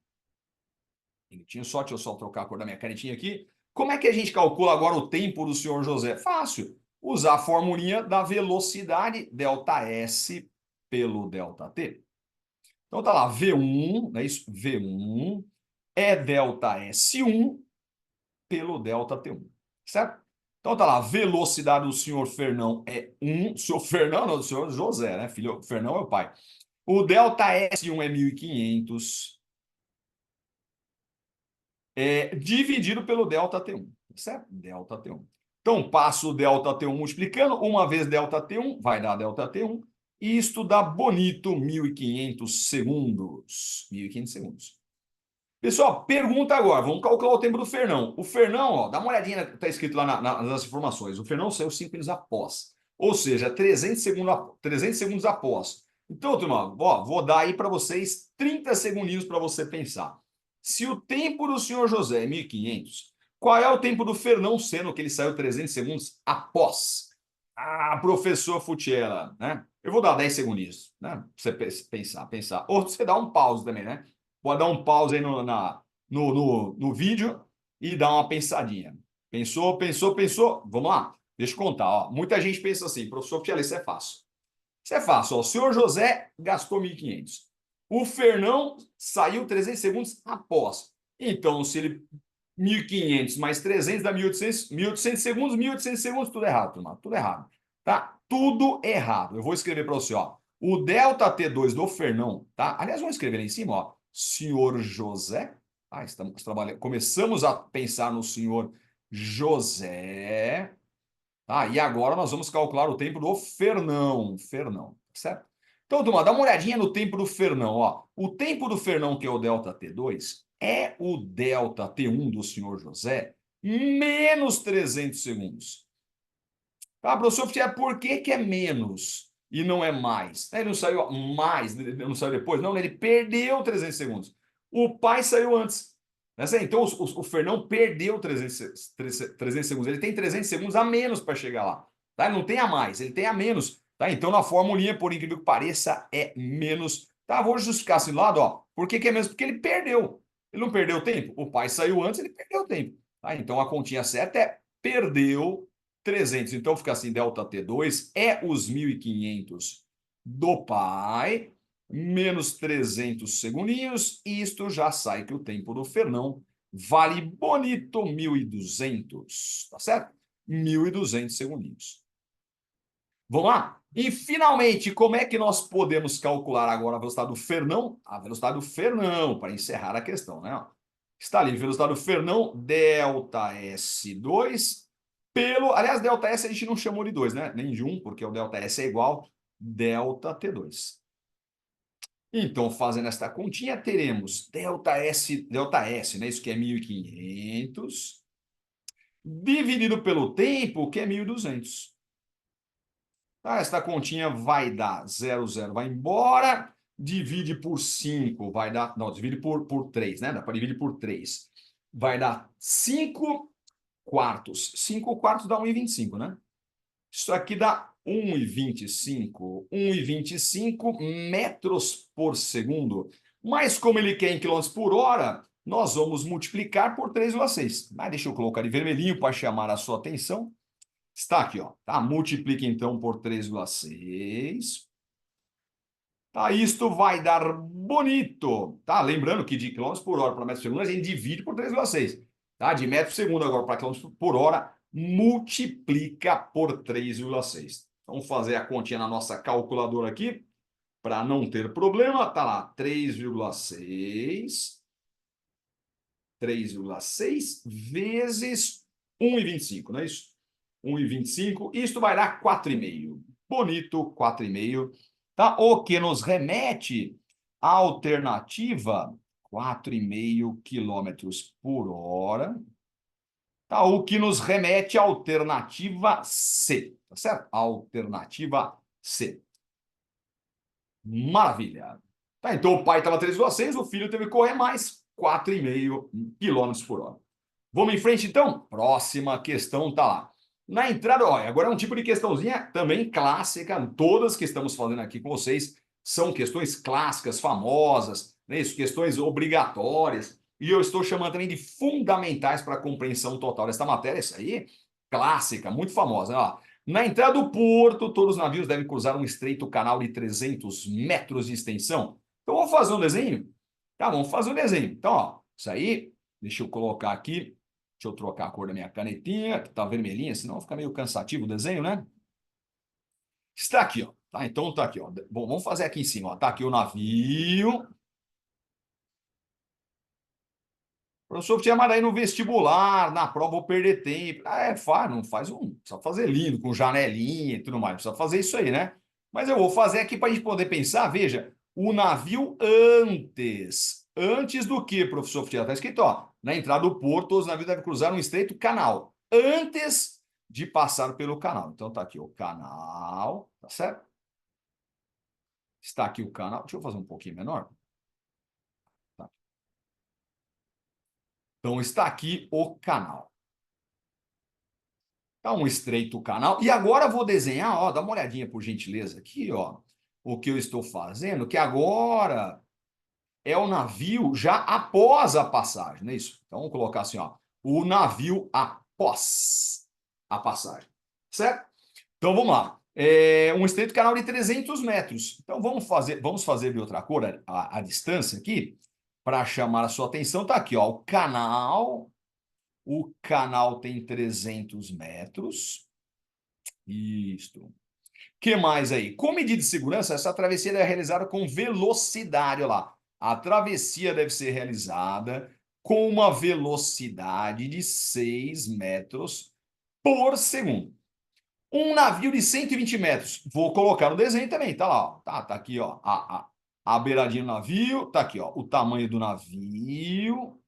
Deixa eu só trocar a cor da minha canetinha aqui. Como é que a gente calcula agora o tempo do senhor José? Fácil. Usar a formulinha da velocidade ΔS pelo ΔT. Então tá lá, V1, não é isso? V1 é ΔS1 pelo ΔT1, certo? Então tá lá, velocidade do senhor Fernão é 1, senhor Fernão não, do senhor José, né? Filho, Fernão é o pai. O ΔS1 é 1.500, dividido pelo ΔT1, certo? ΔT1. Então passo o ΔT1 multiplicando, uma vez ΔT1 vai dar ΔT1, e isto dá bonito 1.500 segundos. 1.500 segundos. Pessoal, pergunta agora. Vamos calcular o tempo do Fernão. O Fernão, ó, dá uma olhadinha, está escrito lá nas informações. O Fernão saiu 5 minutos após. Ou seja, 300 segundos após. Então, turma, ó, vou dar aí para vocês 30 segundinhos para você pensar. Se o tempo do senhor José é 1.500, qual é o tempo do Fernão, sendo que ele saiu 300 segundos após? Ah, professor Futiela, né? Eu vou dar 10 segundinhos, né? Pra você pensar. Ou você dá um pause também, né? Pode dar um pause aí no vídeo e dar uma pensadinha. Pensou, pensou, pensou? Vamos lá. Deixa eu contar. Ó. Muita gente pensa assim, professor Futiela, isso é fácil. Isso é fácil. Ó. O senhor José gastou 1.500. O Fernão saiu 300 segundos após. Então, se ele 1.500 mais 300 dá 1.800, 1.800 segundos, tudo errado, turma, tudo errado. Tá? Tudo errado. Eu vou escrever para você, ó. O delta T2 do Fernão, tá? Aliás, vamos escrever lá em cima, ó. Senhor José. Ah, estamos trabalhando. Começamos a pensar no senhor José. Tá? E agora nós vamos calcular o tempo do Fernão. Fernão, certo? Então, turma, dá uma olhadinha no tempo do Fernão. Ó. O tempo do Fernão, que é o delta T2, é o delta T1 do senhor José menos 300 segundos. Tá, professor, por que é menos e não é mais? Ele não saiu mais, ele não saiu depois? Não, ele perdeu 300 segundos. O pai saiu antes. Então, o Fernão perdeu 300 segundos. Ele tem 300 segundos a menos para chegar lá. Tá? Ele não tem a mais, ele tem a menos. Tá? Então, na formulinha, por incrível que pareça, é menos. Tá? Vou justificar assim do lado, ó. Por que é menos? Porque ele perdeu. Ele não perdeu tempo. O pai saiu antes, ele perdeu tempo. Tá? Então, a continha certa é perdeu 300. Então, fica assim, delta T2 é os 1.500 do pai, menos 300 segundinhos, e isto já sai que o tempo do Fernão vale bonito 1.200, tá certo? 1.200 segundinhos. Vamos lá? E, finalmente, como é que nós podemos calcular agora a velocidade do Fernão? A velocidade do Fernão, para encerrar a questão, né? Está ali, velocidade do Fernão, delta S2 pelo... Aliás, delta S a gente não chamou de 2, né? Nem de 1, porque o delta S é igual delta T2. Então, fazendo esta continha, teremos delta S, né? Isso que é 1.500, dividido pelo tempo, que é 1.200. Tá? Esta continha vai dar 0, vai embora, divide por 5, vai dar... Não, divide por 3, né? Dá para dividir por 3. Vai dar 5 quartos. 5 quartos dá 1,25, né? Isso aqui dá 1,25. 1,25 metros por segundo. Mas como ele quer em quilômetros por hora, nós vamos multiplicar por 3,6. Mas deixa eu colocar de vermelhinho para chamar a sua atenção. Está aqui, ó. Tá? Multiplica então por 3,6. Tá? Isto vai dar bonito. Tá? Lembrando que de quilômetros por hora para metros por segundo a gente divide por 3,6. Tá? De metro por segundo agora para quilômetros por hora, multiplica por 3,6. Vamos fazer a continha na nossa calculadora aqui, para não ter problema. Tá lá, 3,6 3,6 vezes 1,25, não é isso? 1,25, isto vai dar 4,5. Bonito, 4,5, tá? O que nos remete à alternativa 4,5 quilômetros por hora, tá? O que nos remete à alternativa C, tá certo? Alternativa C. Maravilha. Tá, então o pai estava 3,6, o filho teve que correr mais 4,5 quilômetros por hora. Vamos em frente, então? Próxima questão tá lá. Na entrada, olha, agora é um tipo de questãozinha também clássica. Todas que estamos fazendo aqui com vocês são questões clássicas, famosas, né? Isso, questões obrigatórias. E eu estou chamando também de fundamentais para a compreensão total desta matéria. Isso aí, clássica, muito famosa, né? Ó, na entrada do porto, todos os navios devem cruzar um estreito canal de 300 metros de extensão. Então, vamos fazer um desenho? Tá, vamos fazer um desenho. Então, ó, isso aí, deixa eu colocar aqui. Deixa eu trocar a cor da minha canetinha, que tá vermelhinha, senão fica meio cansativo o desenho, né? Está aqui, ó. Tá, então tá aqui, ó. Bom, vamos fazer aqui em cima, ó. Tá aqui o navio. Professor, tinha mais aí no vestibular, na prova vou perder tempo. Ah, faz, não faz um. Precisa fazer lindo, com janelinha e tudo mais. Precisa fazer isso aí, né? Mas eu vou fazer aqui para a gente poder pensar. Veja, o navio antes do que, professor Futiel? Está escrito, ó, na entrada do porto, os navios devem cruzar um estreito canal. Antes de passar pelo canal. Então tá aqui o canal, tá certo? Está aqui o canal. Deixa eu fazer um pouquinho menor. Tá. Então está aqui o canal. Tá um estreito canal. E agora eu vou desenhar, ó, dá uma olhadinha por gentileza aqui, ó, o que eu estou fazendo, que agora é o navio já após a passagem, não é isso? Então vamos colocar assim, ó, o navio após a passagem, certo? Então vamos lá. É um estreito canal de 300 metros. Então vamos fazer de outra cor a distância aqui, para chamar a sua atenção. Tá aqui, ó, o canal tem 300 metros. Isto. Que mais aí? Com medida de segurança, essa travessia é realizada com velocidade. Olha lá. A travessia deve ser realizada com uma velocidade de 6 metros por segundo. Um navio de 120 metros. Vou colocar no desenho também. Tá lá. Ó. Tá aqui, ó. A beiradinha do navio. Tá aqui, ó. O tamanho do navio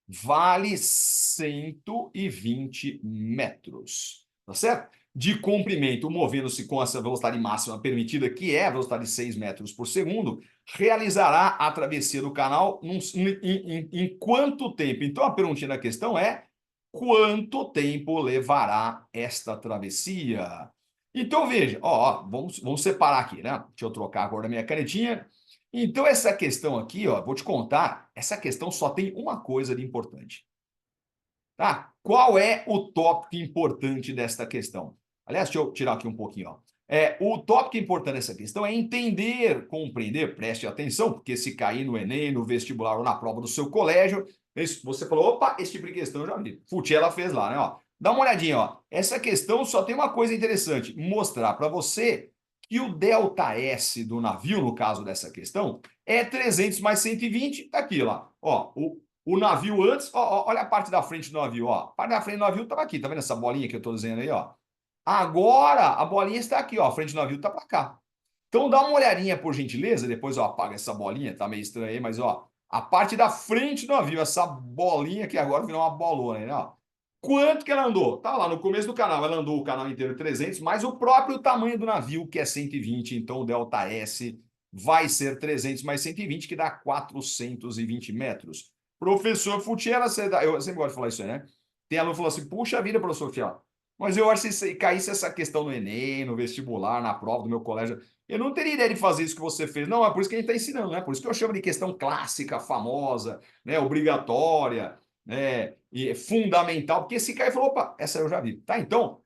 vale 120 metros, tá certo? De comprimento, movendo-se com essa velocidade máxima permitida, que é a velocidade de 6 metros por segundo, realizará a travessia do canal em quanto tempo? Então, a perguntinha da questão é: quanto tempo levará esta travessia? Então, veja, ó, vamos separar aqui, né? Deixa eu trocar a cor da minha canetinha. Então, essa questão aqui, ó, vou te contar, essa questão só tem uma coisa de importante. Tá? Qual é o tópico importante desta questão? Aliás, deixa eu tirar aqui um pouquinho, ó. O tópico importante dessa questão é entender, compreender, preste atenção, porque se cair no Enem, no vestibular ou na prova do seu colégio, você falou, opa, esse tipo de questão eu já vi. Futiela fez lá, né? Ó. Dá uma olhadinha, ó. Essa questão só tem uma coisa interessante, mostrar para você que o delta S do navio, no caso dessa questão, é 300 mais 120, tá aqui lá. Ó, o navio antes, ó, olha a parte da frente do navio, ó. A parte da frente do navio estava aqui, tá vendo essa bolinha que eu estou dizendo aí, ó? Agora a bolinha está aqui, ó. A frente do navio está para cá. Então dá uma olhadinha, por gentileza, depois eu apago essa bolinha, tá meio estranho aí, mas ó, a parte da frente do navio, essa bolinha que agora virou uma bolona, né? Ó. Quanto que ela andou? Tá lá no começo do canal, ela andou o canal inteiro 300, mais o próprio tamanho do navio, que é 120, então o delta S vai ser 300 mais 120, que dá 420 metros. Professor Futiela, eu sempre gosto de falar isso aí, né? Tem aluno que falou assim, puxa vida, professor Futiela, mas eu acho que se caísse essa questão no Enem, no vestibular, na prova do meu colégio, eu não teria ideia de fazer isso que você fez. Não, é por isso que a gente está ensinando, né? Por isso que eu chamo de questão clássica, famosa, né? Obrigatória, né? E fundamental, porque esse cara falou, opa, essa eu já vi. Tá, então,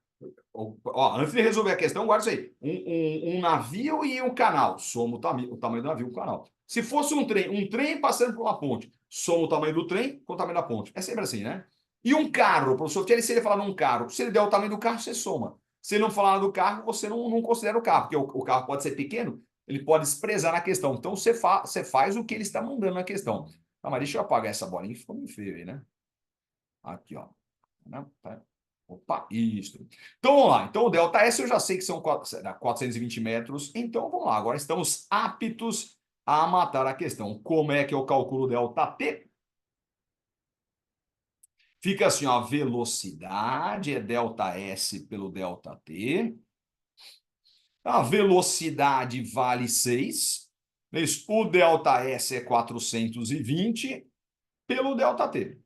ó, antes de resolver a questão, guarda isso aí. Um navio e um canal. Soma o tamanho do navio com o canal. Se fosse um trem passando por uma ponte, soma o tamanho do trem com o tamanho da ponte. É sempre assim, né? E um carro, o professor Thierry, se ele falar num carro, se ele der o tamanho do carro, você soma. Se ele não falar do carro, você não considera o carro, porque o carro pode ser pequeno, ele pode desprezar na questão. Então, você faz o que ele está mandando na questão. Ah, mas deixa eu apagar essa bolinha que ficou meio feio aí, né? Aqui, ó. Tá. Opa, isso. Então, vamos lá. Então, o ΔS eu já sei que são 420 metros. Então, vamos lá. Agora estamos aptos a matar a questão. Como é que eu calculo o ΔT? Fica assim, ó, a velocidade é ΔS pelo ΔT. A velocidade vale 6. O ΔS é 420 pelo ΔT.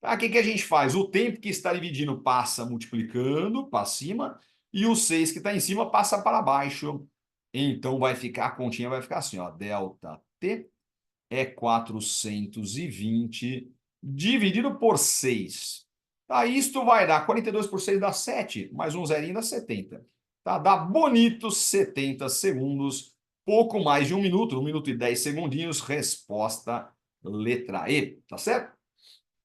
Tá, o que que a gente faz? O tempo que está dividindo passa multiplicando para cima e o 6 que está em cima passa para baixo. Então vai ficar, a continha vai ficar assim, ó, ΔT é 420 dividido por 6. Tá, isto vai dar 42 por 6 dá 7, mais um zerinho dá 70. Tá, dá bonitos 70 segundos, pouco mais de 1 minuto e 10 segundinhos, resposta letra E, tá certo?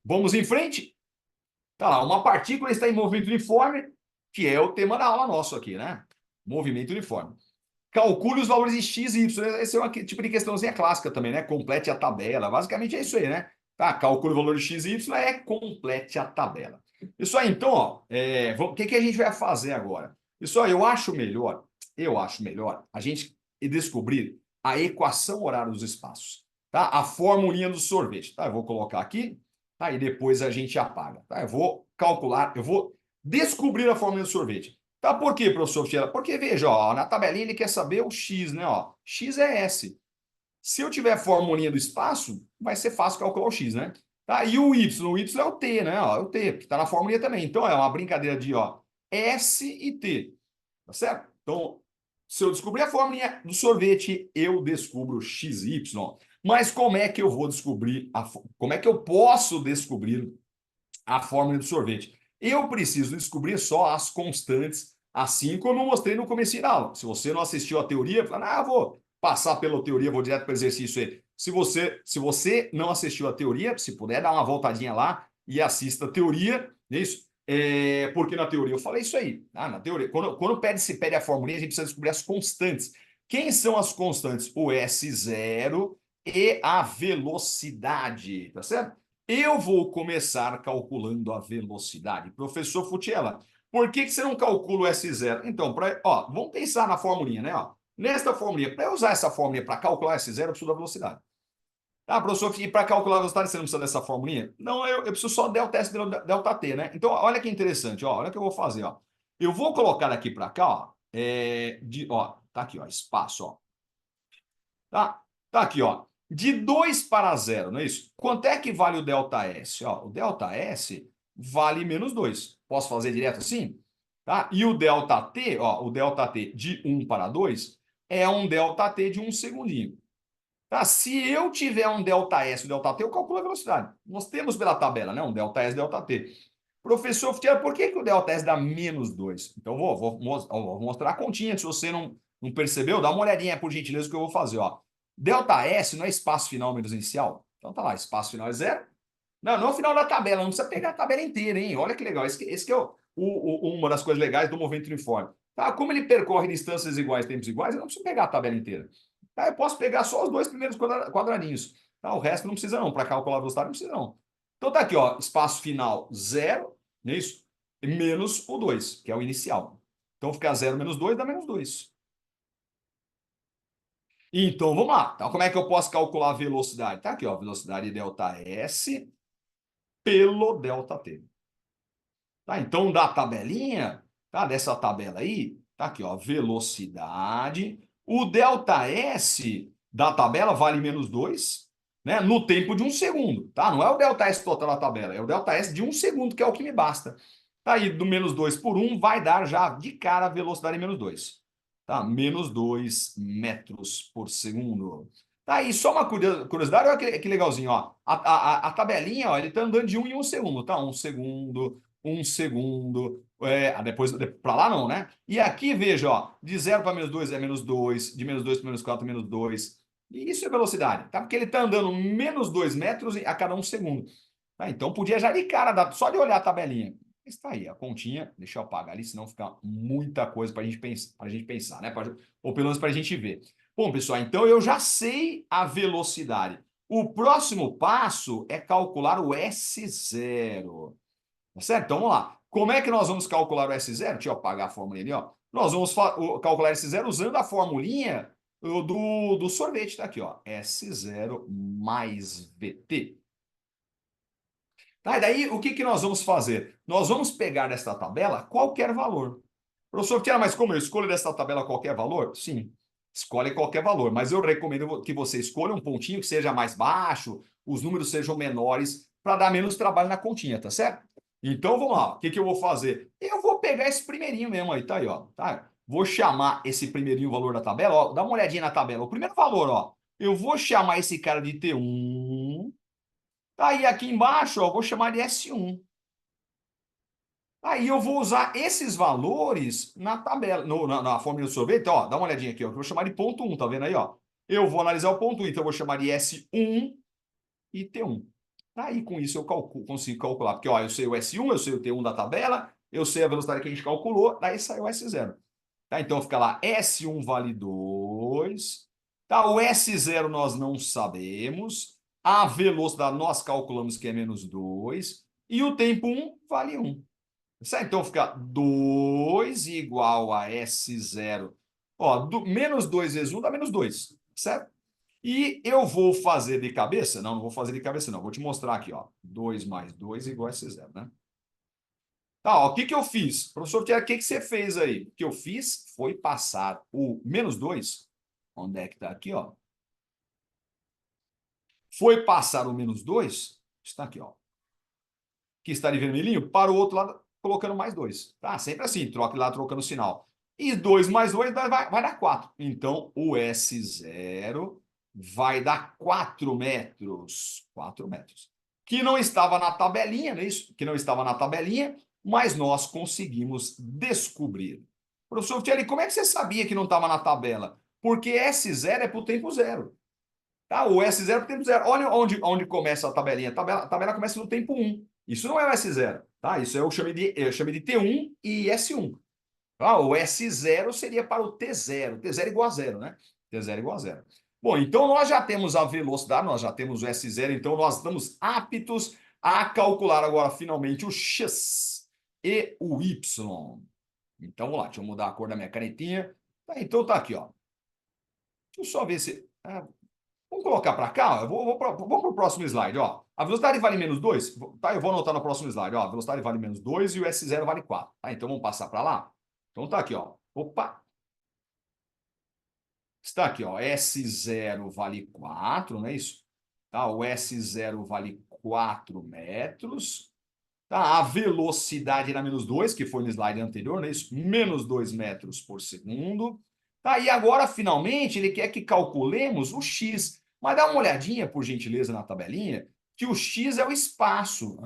Vamos em frente? Tá lá, uma partícula está em movimento uniforme, que é o tema da aula nosso aqui, né? Movimento uniforme. Calcule os valores de x e y. Esse é um tipo de questãozinha clássica também, né? Complete a tabela. Basicamente é isso aí, né? Tá, calcule o valor de x e y é complete a tabela. Isso aí, então, ó, o que que a gente vai fazer agora? Isso aí, eu acho melhor a gente descobrir a equação horária dos espaços, tá? A formulinha do sorvete, tá? Eu vou colocar aqui, tá? E depois a gente apaga, tá? Eu vou calcular, eu vou descobrir a fórmula do sorvete. Tá, por quê, professor Fiela? Porque, veja, ó, na tabelinha ele quer saber o x, né? Ó, x é S. Se eu tiver a formulinha do espaço, vai ser fácil calcular o x, né? Tá, e o y é o t, né? Ó, é o t, que está na formulinha também. Então, é uma brincadeira de, ó, S e t, tá certo? Então, se eu descobrir a formulinha do sorvete, eu descubro x e y. Mas como é que eu vou descobrir, como é que eu posso descobrir a fórmula do sorvete? Eu preciso descobrir só as constantes, assim como eu mostrei no começo da aula. Se você não assistiu a teoria, fala, vou passar pela teoria, vou direto para o exercício aí. Se você não assistiu a teoria, se puder dar uma voltadinha lá e assista a teoria, é isso? Porque na teoria eu falei isso aí. Na teoria, quando se pede a fórmula, a gente precisa descobrir as constantes. Quem são as constantes? O S0 e a velocidade, tá certo? Eu vou começar calculando a velocidade. Professor Futiela, por que você não calcula o S0? Então, vamos pensar na formulinha, né? Ó, nesta formulinha, para eu usar essa formulinha para calcular S0, eu preciso da velocidade. Ah, professor, e para calcular a velocidade você não precisa dessa formulinha? Não, eu preciso só ΔS ΔT, né? Então, olha que interessante, ó, olha o que eu vou fazer, ó. Eu vou colocar aqui para cá, ó, tá aqui, ó, espaço, ó. Tá aqui, ó. De 2 para 0, não é isso? Quanto é que vale o ΔS? Ó, o ΔS vale menos 2. Posso fazer direto assim? Tá? E o ΔT, ó, o ΔT de 1 para 2 é um ΔT de 1 segundinho. Tá? Se eu tiver um ΔS e ΔT, eu calculo a velocidade. Nós temos pela tabela, né? Um ΔS e ΔT. Professor Futiera, por que o ΔS dá menos 2? Então, vou mostrar a continha. Se você não percebeu, dá uma olhadinha, por gentileza, que eu vou fazer. Ó. ΔS não é espaço final menos inicial? Então tá lá, espaço final é 0. Não, não é o final da tabela, não precisa pegar a tabela inteira, hein? Olha que legal. Esse que é uma das coisas legais do movimento uniforme. Tá? Como ele percorre distâncias iguais, tempos iguais, eu não preciso pegar a tabela inteira. Tá? Eu posso pegar só os dois primeiros quadradinhos. Tá? O resto não precisa, não. Para calcular a velocidade, não precisa, não. Então tá aqui, ó, espaço final 0, não é isso? Menos o 2, que é o inicial. Então fica 0 menos 2 dá menos 2. Então vamos lá. Então, como é que eu posso calcular a velocidade? Tá aqui, ó, velocidade ΔS pelo ΔT. Tá? Então, da tabelinha, tá? Dessa tabela aí, tá aqui, ó, velocidade. O ΔS da tabela vale menos 2, né? No tempo de 1 segundo, tá? Não é o ΔS total da tabela, é o ΔS de 1 segundo, que é o que me basta. Tá aí, do menos 2 por 1 vai dar já de cara a velocidade menos 2. Tá? Menos 2 metros por segundo. Tá aí, só uma curiosidade, olha que legalzinho, ó. A tabelinha, ó, ele tá andando de 1 em 1 segundo, tá? 1 segundo, 1 segundo, depois para lá não, né? E aqui, veja, ó, de 0 para menos 2 é menos 2, de menos 2 para menos 4 é menos 2. E isso é velocidade, tá? Porque ele tá andando menos 2 metros a cada 1 segundo. Tá? Então podia já de cara, só de olhar a tabelinha. Está aí, a continha, deixa eu apagar ali, senão fica muita coisa para a gente pensar, né? Ou pelo menos para a gente ver. Bom, pessoal, então eu já sei a velocidade. O próximo passo é calcular o S0. Tá certo? Então, vamos lá. Como é que nós vamos calcular o S0? Deixa eu apagar a formulinha ali, ó. Nós vamos calcular S0 usando a formulinha do sorvete. Tá aqui, ó. S0 mais VT. Tá, e daí, o que nós vamos fazer? Nós vamos pegar desta tabela qualquer valor. Professor, mas como eu escolho desta tabela qualquer valor? Sim, escolhe qualquer valor, mas eu recomendo que você escolha um pontinho que seja mais baixo, os números sejam menores, para dar menos trabalho na continha, tá certo? Então, vamos lá. O que eu vou fazer? Eu vou pegar esse primeirinho mesmo aí, tá aí, ó. Tá? Vou chamar esse primeirinho valor da tabela, ó. Dá uma olhadinha na tabela. O primeiro valor, ó. Eu vou chamar esse cara de T1. Aí aqui embaixo, ó, eu vou chamar de S1. Aí eu vou usar esses valores na tabela, na fórmula do sorvete, ó, dá uma olhadinha aqui, ó, que eu vou chamar de ponto 1, tá vendo aí, ó? Eu vou analisar o ponto 1, então eu vou chamar de S1 e T1. Aí com isso eu consigo calcular, porque ó, eu sei o S1, eu sei o T1 da tabela, eu sei a velocidade que a gente calculou, daí saiu o S0. Tá, então fica lá, S1 vale 2, tá, o S0 nós não sabemos, a velocidade nós calculamos que é menos 2, e o tempo 1 vale 1. Certo? Então fica 2 igual a S0. Ó, menos 2 vezes 1 dá menos 2, certo? E eu vou fazer de cabeça? Não, não vou fazer de cabeça, não. Vou te mostrar aqui, ó. 2 mais 2 igual a S0, né? Tá, ó, o que eu fiz? Professor Tiago, o que você fez aí? O que eu fiz foi passar o menos 2. Onde é que tá aqui, ó? Foi passar o menos 2. Está aqui, ó. Que está de vermelhinho, para o outro lado, colocando mais 2. Tá? Sempre assim, troca lá, trocando o sinal. E 2 mais 2 vai dar 4. Então, o S0 vai dar 4 metros. 4 metros. Que não estava na tabelinha, não é isso? Que não estava na tabelinha, mas nós conseguimos descobrir. Professor Thierry, como é que você sabia que não estava na tabela? Porque S0 é para o tempo zero. Tá? O S0 para o tempo zero. Olha onde começa a tabelinha. A tabela começa no tempo 1. Isso não é o S0, tá? Isso eu chamei de T1 e S1. Ah, o S0 seria para o T0. T0 igual a zero, né? T0 igual a zero. Bom, então nós já temos a velocidade, nós já temos o S0, então nós estamos aptos a calcular agora finalmente o X e o Y. Então vamos lá, deixa eu mudar a cor da minha canetinha. Tá, então tá aqui, ó. Deixa eu só ver se. Vamos colocar para cá, vamos para o próximo slide. Ó. A velocidade vale menos 2, tá? Eu vou anotar no próximo slide. Ó. A velocidade vale menos 2 e o S0 vale 4. Tá? Então vamos passar para lá? Então tá aqui, ó. Opa! Está aqui, ó. S0 vale 4, não é isso? Tá? O S0 vale 4 metros. Tá? A velocidade era menos 2, que foi no slide anterior, não é isso? Menos 2 metros por segundo. Tá? E agora, finalmente, ele quer que calculemos o X. Mas dá uma olhadinha, por gentileza, na tabelinha, que o X é o espaço.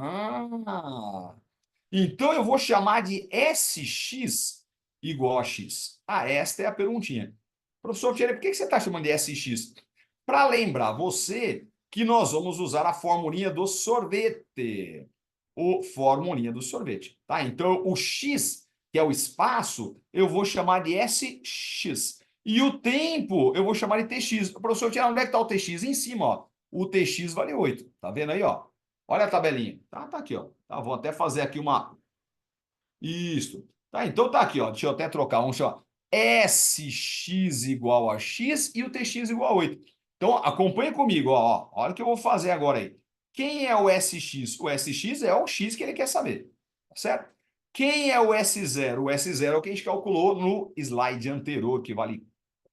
Então eu vou chamar de SX igual a X. Esta é a perguntinha. Professor Teixeira, por que você está chamando de SX? Para lembrar você que nós vamos usar a formulinha do sorvete. O formulinha do sorvete. Tá? Então, o X, que é o espaço, eu vou chamar de SX. E o tempo, eu vou chamar de TX. Professor, onde é que está o TX? Em cima, ó. O TX vale 8. Tá vendo aí, ó? Olha a tabelinha. Tá aqui, ó. Tá, vou até fazer aqui uma... Isso. Tá, então tá aqui, ó. Deixa eu até trocar um, ó. SX igual a X e o TX igual a 8. Então, acompanha comigo, ó. Olha o que eu vou fazer agora aí. Quem é o SX? O SX é o X que ele quer saber, certo? Quem é o S0? O S0 é o que a gente calculou no slide anterior, que vale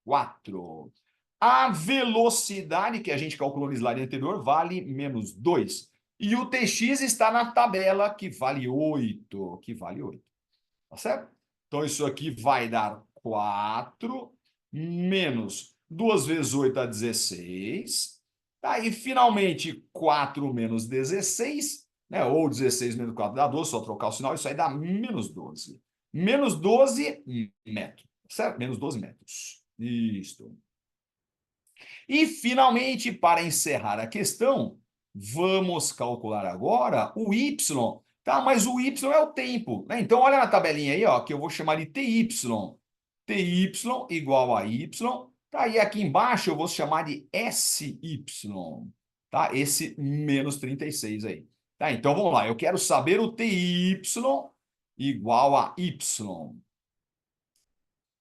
4. A velocidade que a gente calculou no slide anterior vale menos 2. E o TX está na tabela, que vale 8. Que vale 8. Tá certo? Então, isso aqui vai dar 4 menos 2 vezes 8 dá 16. Tá? E, finalmente, 4 menos 16, né? Ou 16 menos 4 dá 12, só trocar o sinal, isso aí dá menos 12. Menos 12 metros, certo? Menos 12 metros. Isso. E, finalmente, para encerrar a questão, vamos calcular agora o y. Tá, mas o y é o tempo, né? Então, olha na tabelinha aí, ó, que eu vou chamar de TY. TY igual a y. Tá, e aqui embaixo eu vou chamar de SY. tá? Esse menos 36 aí. Tá, então vamos lá, eu quero saber o TY igual a Y.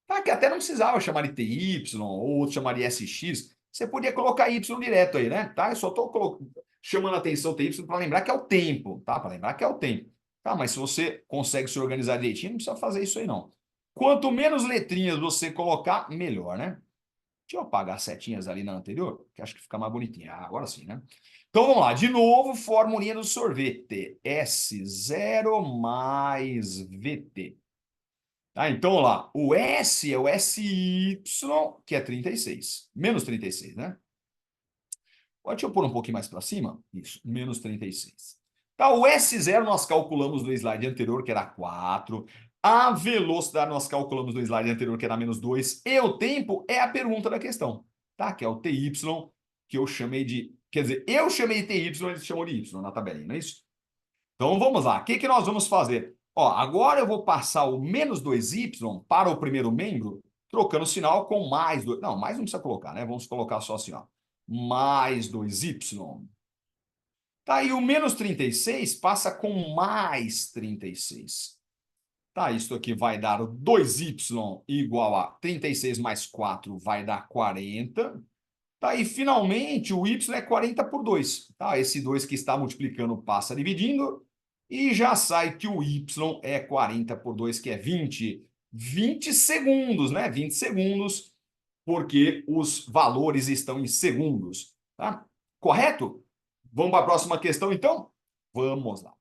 Tá, que até não precisava chamar de TY, ou outro chamar de SX. Você podia colocar Y direto aí, né? Tá? Eu só estou chamando a atenção TY para lembrar que é o tempo, tá? Para lembrar que é o tempo. Tá, mas se você consegue se organizar direitinho, não precisa fazer isso aí, não. Quanto menos letrinhas você colocar, melhor, né? Deixa eu apagar as setinhas ali na anterior, que acho que fica mais bonitinho. Ah, agora sim, né? Então vamos lá, de novo, formulinha do sorvete. S0 mais VT. Tá, então vamos lá. O S é o SY, que é 36. Menos 36, né? Deixa eu pôr um pouquinho mais para cima. Isso, menos 36. Tá, o S0 nós calculamos no slide anterior, que era 4. A velocidade nós calculamos no slide anterior, que era menos 2. E o tempo é a pergunta da questão, tá? Que é o TY, que eu chamei de... Quer dizer, eu chamei de TY, eles chamam de Y na tabelinha, não é isso? Então vamos lá. O que nós vamos fazer? Ó, agora eu vou passar o menos 2y para o primeiro membro, trocando o sinal com mais 2. Não, mais não precisa colocar, né? Vamos colocar só assim, ó. Mais 2y. Tá, e o menos 36 passa com mais 36. Tá, isso aqui vai dar o 2y igual a 36 mais 4 vai dar 40. Tá, e finalmente o y é 40 por 2. Tá, esse 2 que está multiplicando passa dividindo e já sai que o y é 40 por 2, que é 20. 20 segundos, né? 20 segundos, porque os valores estão em segundos. Tá? Correto? Vamos para a próxima questão, então? Vamos lá.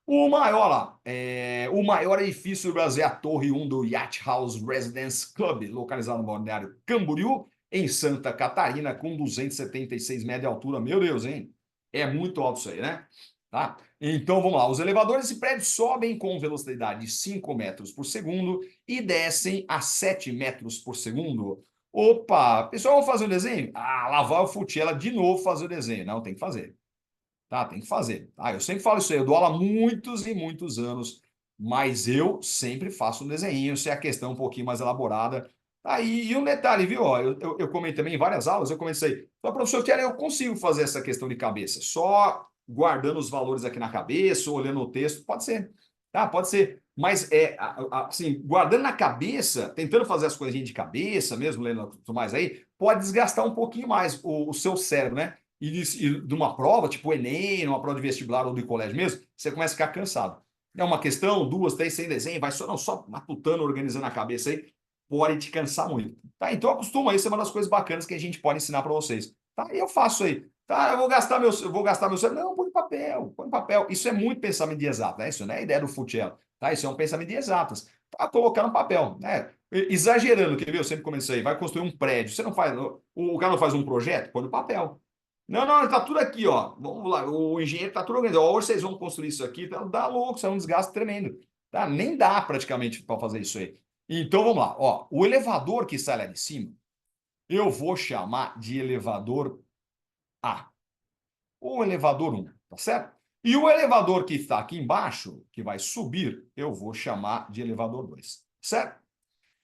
O maior edifício do Brasil é a Torre 1 do Yacht House Residence Club, localizado no balneário Camboriú, em Santa Catarina, com 276 metros de altura. Meu Deus, hein? É muito alto isso aí, né? Tá? Então vamos lá. Os elevadores desse prédio sobem com velocidade de 5 metros por segundo e descem a 7 metros por segundo. Opa, pessoal, vamos fazer um desenho? Ah, lá vai o Futiela de novo fazer o desenho. Não, tem que fazer. Tá, tem que fazer. Ah, eu sempre falo isso aí, eu dou aula há muitos e muitos anos, mas eu sempre faço um desenho, se a questão é um pouquinho mais elaborada. Aí, e um detalhe, viu? Ó, eu comentei também em várias aulas, eu comecei, professor Thierry, eu consigo fazer essa questão de cabeça, só guardando os valores aqui na cabeça, olhando o texto, pode ser, tá? Pode ser. Mas, assim, guardando na cabeça, tentando fazer as coisinhas de cabeça mesmo, lendo tudo mais aí, pode desgastar um pouquinho mais o seu cérebro, né? E de uma prova, tipo o Enem, uma prova de vestibular ou de colégio mesmo, você começa a ficar cansado. É uma questão, duas, três, sem desenho, vai só, não, só matutando, organizando a cabeça aí, pode te cansar muito. Tá? Então acostuma, isso é uma das coisas bacanas que a gente pode ensinar para vocês. Tá? E eu faço aí. Tá, eu vou gastar meu cérebro. Não, põe papel, põe papel. Isso é muito pensamento de exato, né? Isso não é a ideia do Futiel. Tá? Isso é um pensamento de exatas. Tá? Colocar no papel, né? Exagerando, quer ver? Eu sempre comecei, vai construir um prédio. Você não faz, o cara não faz um projeto? Põe no papel. Não, não, tá tudo aqui, ó. Vamos lá, o engenheiro tá tudo organizado. Ó, hoje vocês vão construir isso aqui, tá, dá louco, isso é um desgaste tremendo. Tá? Nem dá praticamente para fazer isso aí. Então vamos lá, ó. O elevador que sai lá de cima, eu vou chamar de elevador A. Ou elevador 1, tá certo? E o elevador que está aqui embaixo, que vai subir, eu vou chamar de elevador 2, certo?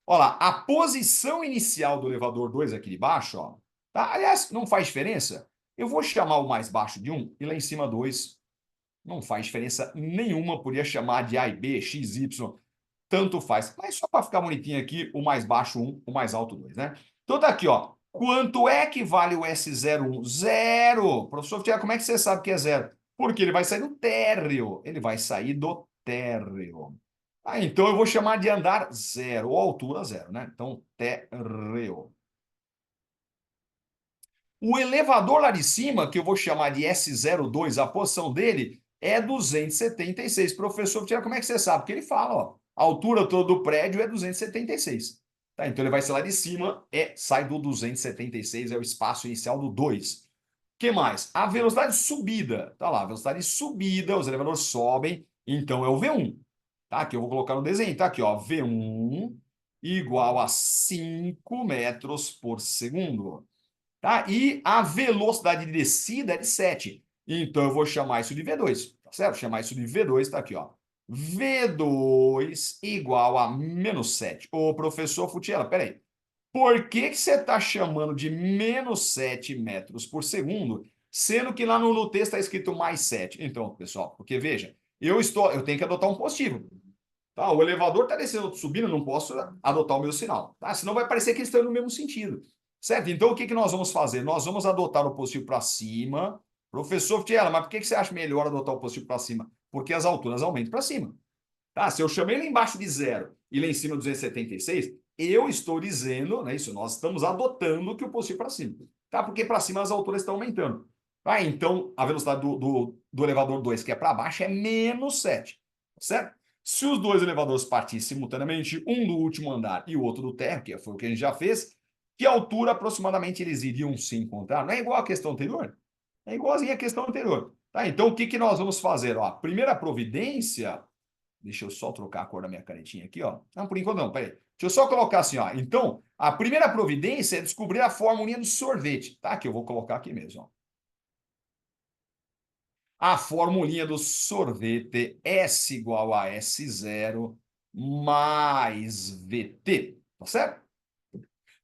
Olha lá, a posição inicial do elevador 2 aqui de baixo, ó, tá? Aliás, não faz diferença. Eu vou chamar o mais baixo de 1 e lá em cima 2. Não faz diferença nenhuma. Podia chamar de A e B, X, Y. Tanto faz. Mas só para ficar bonitinho aqui, o mais baixo 1, o mais alto 2, né? Então tá aqui, ó. Quanto é que vale o S01? Zero. Professor Tiago, como é que você sabe que é zero? Porque ele vai sair do térreo. Ele vai sair do térreo. Ah, então eu vou chamar de andar zero, ou altura zero, né? Então, térreo. O elevador lá de cima, que eu vou chamar de S02, a posição dele é 276. Professor, como é que você sabe? Porque ele fala, ó, a altura toda do prédio é 276. Tá, então ele vai ser lá de cima, sai do 276, é o espaço inicial do 2. O que mais? A velocidade de subida. Tá lá, a velocidade de subida, os elevadores sobem, então é o V1. Tá, aqui eu vou colocar no desenho, tá aqui, ó, V1 igual a 5 metros por segundo. Tá? E a velocidade de descida é de 7. Então eu vou chamar isso de V2, tá certo? Chamar isso de V2, tá aqui, ó. V2 igual a menos 7. Ô, professor Futiela, peraí. Por que você está chamando de menos 7 metros por segundo sendo que lá no texto está escrito mais 7. Então, pessoal, porque veja, eu tenho que adotar um positivo. Tá? O elevador está descendo ou subindo, eu não posso adotar o meu sinal. Tá? Senão vai parecer que eles estão no mesmo sentido. Certo? Então, o que nós vamos fazer? Nós vamos adotar o positivo para cima. Professor Tiela, mas por que você acha melhor adotar o positivo para cima? Porque as alturas aumentam para cima. Tá? Se eu chamei lá embaixo de 0 e lá em cima 276, eu estou dizendo, né, isso, nós estamos adotando que o positivo para cima. Tá? Porque para cima as alturas estão aumentando. Tá? Então, a velocidade do elevador 2, que é para baixo, é menos 7. Certo? Se os dois elevadores partirem simultaneamente, um do último andar e o outro do térreo, que foi o que a gente já fez, que altura aproximadamente eles iriam se encontrar? Não é igual à questão anterior? É igualzinho à questão anterior. Tá? Então, o que nós vamos fazer? Ó, a primeira providência, deixa eu só trocar a cor da minha canetinha aqui, ó. Não, por enquanto não, peraí. Deixa eu só colocar assim, ó. Então, a primeira providência é descobrir a fórmula do sorvete, tá? Que eu vou colocar aqui mesmo, ó. A formulinha do sorvete S igual a S0 mais VT, tá certo?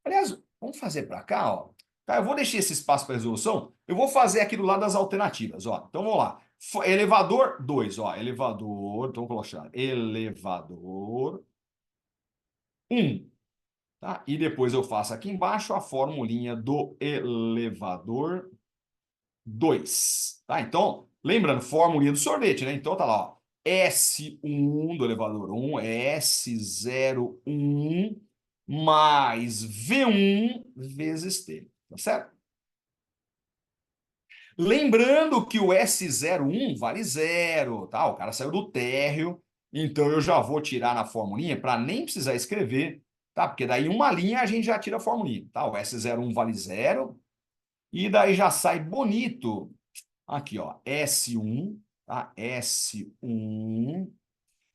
Aliás, vamos fazer para cá, ó. Tá, eu vou deixar esse espaço para resolução. Eu vou fazer aqui do lado das alternativas, ó. Então vamos lá. Elevador 2, ó. Elevador, então vou colocar elevador 1, tá? E depois eu faço aqui embaixo a formulinha do elevador 2, tá? Então, lembrando, formulinha do sorvete, né? Então tá lá, ó. S1 do elevador 1 é S01 mais V1 vezes T, tá certo? Lembrando que o S01 vale zero, tá? O cara saiu do térreo, então eu já vou tirar na formulinha para nem precisar escrever, tá? Porque daí uma linha a gente já tira a formulinha, tá? O S01 vale zero, e daí já sai bonito aqui, ó, S1, tá? S1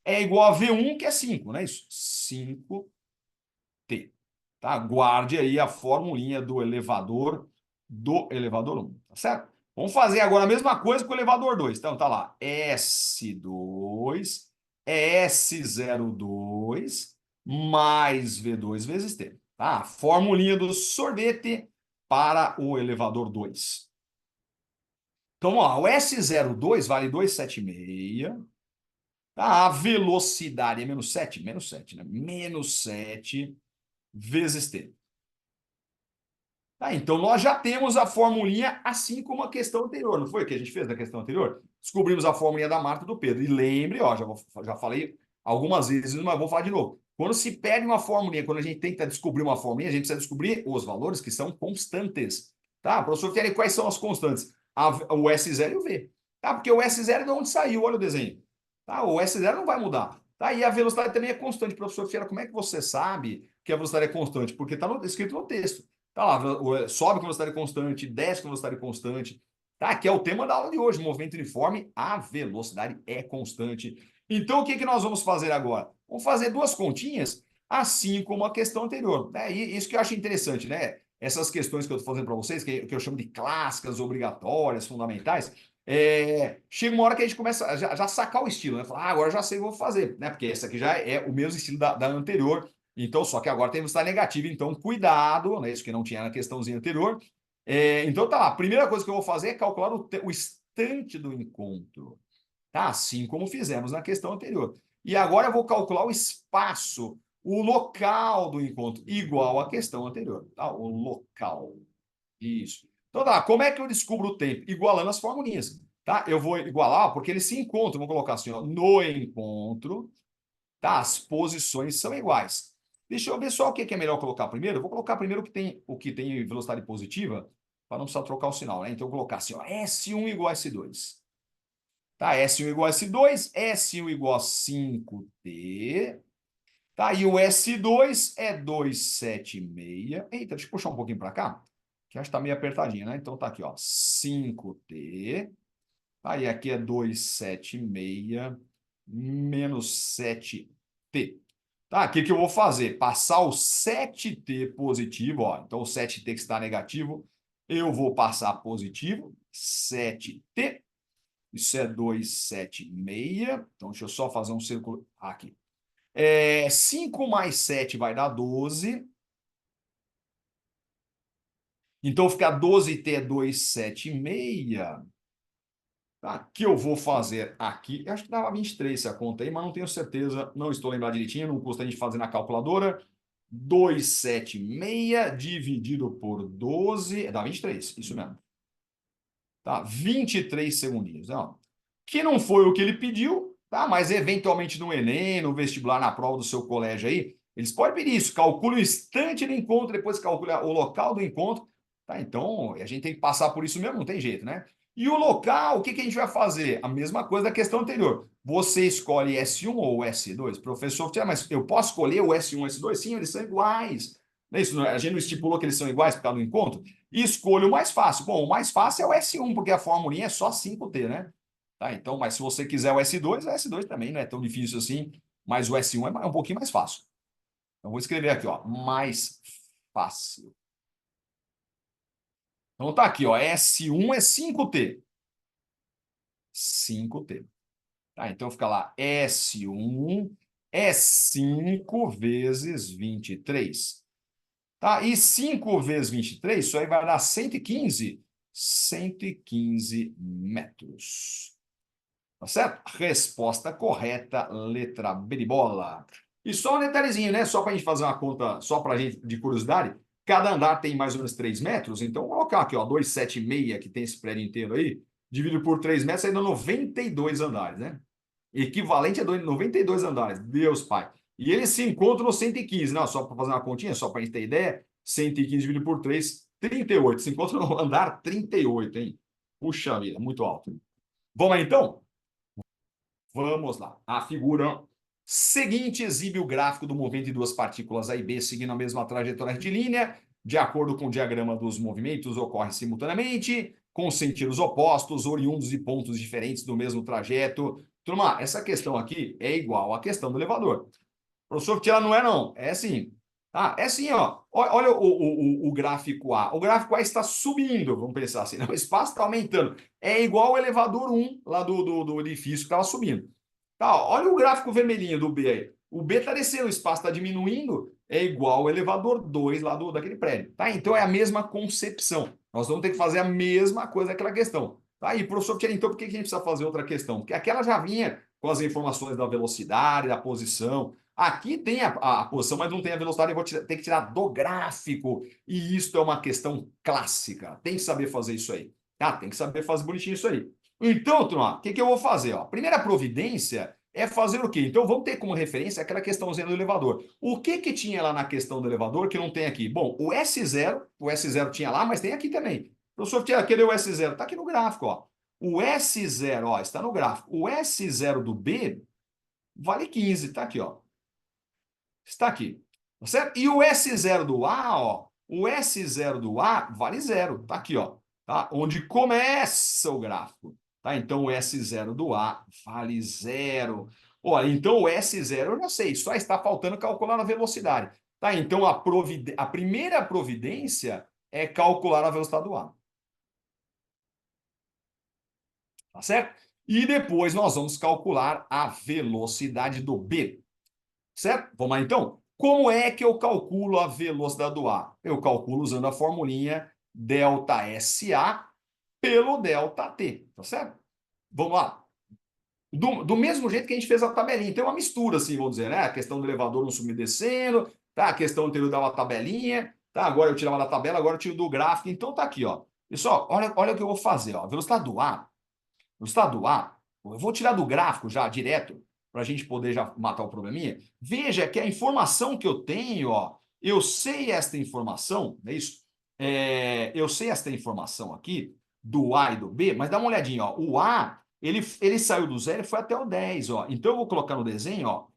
é igual a V1, que é 5, não é isso? 5T, tá? Guarde aí a formulinha do elevador 1, tá certo? Vamos fazer agora a mesma coisa com o elevador 2. Então, tá lá, S2 é S02 mais V2 vezes T, tá? Formulinha do sorvete para o elevador 2. Então, vamos lá, o S02 vale 276. Tá? A velocidade é menos 7, né? Menos 7 vezes T. Tá? Então, nós já temos a formulinha assim como a questão anterior, não foi o que a gente fez na questão anterior? Descobrimos a formulinha da Marta e do Pedro. E lembre, ó, já falei algumas vezes, mas vou falar de novo. Quando se pede uma formulinha, quando a gente tenta descobrir uma formulinha, a gente precisa descobrir os valores que são constantes. Tá? Professor, quais são as constantes? O S0 e o V. Tá? Porque o S0 é de onde saiu, olha o desenho. Tá? O S0 não vai mudar. Tá? E a velocidade também é constante. Professor Fiera, como é que você sabe que a velocidade é constante? Porque está escrito no texto. Tá lá, sobe com velocidade constante, desce com velocidade constante. Tá? Que é o tema da aula de hoje. Movimento uniforme, a velocidade é constante. Então, o que nós vamos fazer agora? Vamos fazer duas continhas, assim como a questão anterior. Né? E isso que eu acho interessante, né? Essas questões que eu estou fazendo para vocês, que eu chamo de clássicas, obrigatórias, fundamentais, chega uma hora que a gente começa a já sacar o estilo, né? Falar, agora eu já sei o que eu vou fazer, né? Porque esse aqui já é o mesmo estilo da anterior. Então, só que agora tem velocidade negativa, então cuidado, né? Isso que não tinha na questãozinha anterior. Então tá lá, a primeira coisa que eu vou fazer é calcular o instante do encontro, tá? Assim como fizemos na questão anterior. E agora eu vou calcular o espaço, o local do encontro, igual à questão anterior, tá? O local. Isso. Então tá, como é que eu descubro o tempo? Igualando as formulinhas, tá? Eu vou igualar porque eles se encontram, vou colocar assim, ó, no encontro, tá? As posições são iguais. Deixa eu ver só o que é melhor colocar primeiro. Eu vou colocar primeiro o que tem velocidade positiva, para não precisar trocar o sinal, né? Então, eu vou colocar assim, ó, S1 igual a S2. Tá? S1 igual a S2, S1 igual a 5T. Tá? E o S2 é 276. Eita, deixa eu puxar um pouquinho para cá, que acho que está meio apertadinho, né? Então, tá aqui, ó, 5T. Aí aqui é 276 menos 7T. Tá, o que eu vou fazer? Passar o 7T positivo, ó. Então, o 7T que está negativo, eu vou passar positivo, 7T. Isso é 276. Então, deixa eu só fazer um círculo aqui. 5 mais 7 vai dar 12. Então, fica 12t é 276. Tá? Que eu vou fazer aqui, eu acho que dava 23 essa conta aí, mas não tenho certeza, não estou lembrado direitinho, não custa a gente fazer na calculadora. 276 dividido por 12, dá 23, isso mesmo. Tá? 23 segundinhos. Não. Que não foi o que ele pediu, tá? Mas eventualmente no Enem, no vestibular, na prova do seu colégio aí, eles podem pedir isso, calcule o instante do encontro, depois calcule o local do encontro. Tá? Então, a gente tem que passar por isso mesmo, não tem jeito, né? E o local, o que a gente vai fazer? A mesma coisa da questão anterior. Você escolhe S1 ou S2? Professor, mas eu posso escolher o S1 ou S2? Sim, eles são iguais. Não é isso? A gente não estipulou que eles são iguais por causa do encontro? E escolha o mais fácil. Bom, o mais fácil é o S1, porque a formulinha é só 5T, né? Tá, então, mas se você quiser o S2 também não é tão difícil assim, mas o S1 é um pouquinho mais fácil. Então, vou escrever aqui, ó, mais fácil. Então, tá aqui, ó, S1 é 5T. 5T. Tá, então, fica lá, S1 é 5 vezes 23. Tá, e 5 vezes 23, isso aí vai dar 115. 115 metros. Tá certo? Resposta correta, letra B de bola. E só um detalhezinho, né? Só para a gente fazer uma conta, só para a gente de curiosidade, cada andar tem mais ou menos 3 metros, então vou colocar aqui, ó, 276, que tem esse prédio inteiro aí, dividido por 3 metros, aí dá 92 andares, né? Equivalente a 92 andares. Deus, pai. E eles se encontram no 115, não, só para fazer uma continha, só para a gente ter ideia, 115 dividido por 3, 38. Se encontra no andar 38, hein? Puxa vida, muito alto. Vamos lá, então? Vamos lá. A figura seguinte exibe o gráfico do movimento de duas partículas A e B seguindo a mesma trajetória retilínea. De acordo com o diagrama dos movimentos, ocorrem simultaneamente, com sentidos opostos, oriundos de pontos diferentes do mesmo trajeto. Turma, essa questão aqui é igual à questão do elevador. Professor, que ela não é, não. É assim. Ah, é assim, ó. Olha o gráfico A. O gráfico A está subindo, vamos pensar assim. Né? O espaço está aumentando. É igual ao elevador 1 lá do edifício que estava subindo. Tá, ó, olha o gráfico vermelhinho do B aí. O B está descendo, o espaço está diminuindo, é igual ao elevador 2 lá daquele prédio. Tá? Então é a mesma concepção. Nós vamos ter que fazer a mesma coisa daquela questão. Tá? E, professor, então por que a gente precisa fazer outra questão? Porque aquela já vinha com as informações da velocidade, da posição. Aqui tem a posição, mas não tem a velocidade, eu vou ter que tirar do gráfico. E isso é uma questão clássica. Tem que saber fazer isso aí. Tá? Tem que saber fazer bonitinho isso aí. Então, turma, o que eu vou fazer? Ó? Primeira providência é fazer o quê? Então, vamos ter como referência aquela questãozinha do elevador. O que tinha lá na questão do elevador que não tem aqui? Bom, o S0 tinha lá, mas tem aqui também. Professor, cadê o S0? Está aqui no gráfico, ó. O S0, ó, está no gráfico. O S0 do B vale 15, tá aqui, ó. Está aqui. Tá certo? E o S0 do A, ó, o S0 do A vale 0, tá aqui, ó. Tá? Onde começa o gráfico. Tá? Então, o S0 do A vale 0. Olha, então o S0 eu já sei, só está faltando calcular a velocidade. Tá? Então, a primeira providência é calcular a velocidade do A. Tá certo? E depois nós vamos calcular a velocidade do B. Certo? Vamos lá, então. Como é que eu calculo a velocidade do A? Eu calculo usando a formulinha ΔSA pelo ΔT, tá certo? Vamos lá. Do mesmo jeito que a gente fez a tabelinha. Tem uma mistura, assim, vamos dizer, né? A questão do elevador não subir e descendo, tá? A questão anterior dava uma tabelinha, tá? Agora eu tirava da tabela, agora eu tiro do gráfico. Então tá aqui, ó. Pessoal, olha o que eu vou fazer, ó. Velocidade do A. Velocidade do A. Eu vou tirar do gráfico já, direto, para a gente poder já matar o probleminha. Veja que a informação que eu tenho, ó, eu sei esta informação, não é isso? Eu sei esta informação aqui, do A e do B, mas dá uma olhadinha, ó. O A, ele saiu do 0 e foi até o 10, ó. Então eu vou colocar no desenho, ó.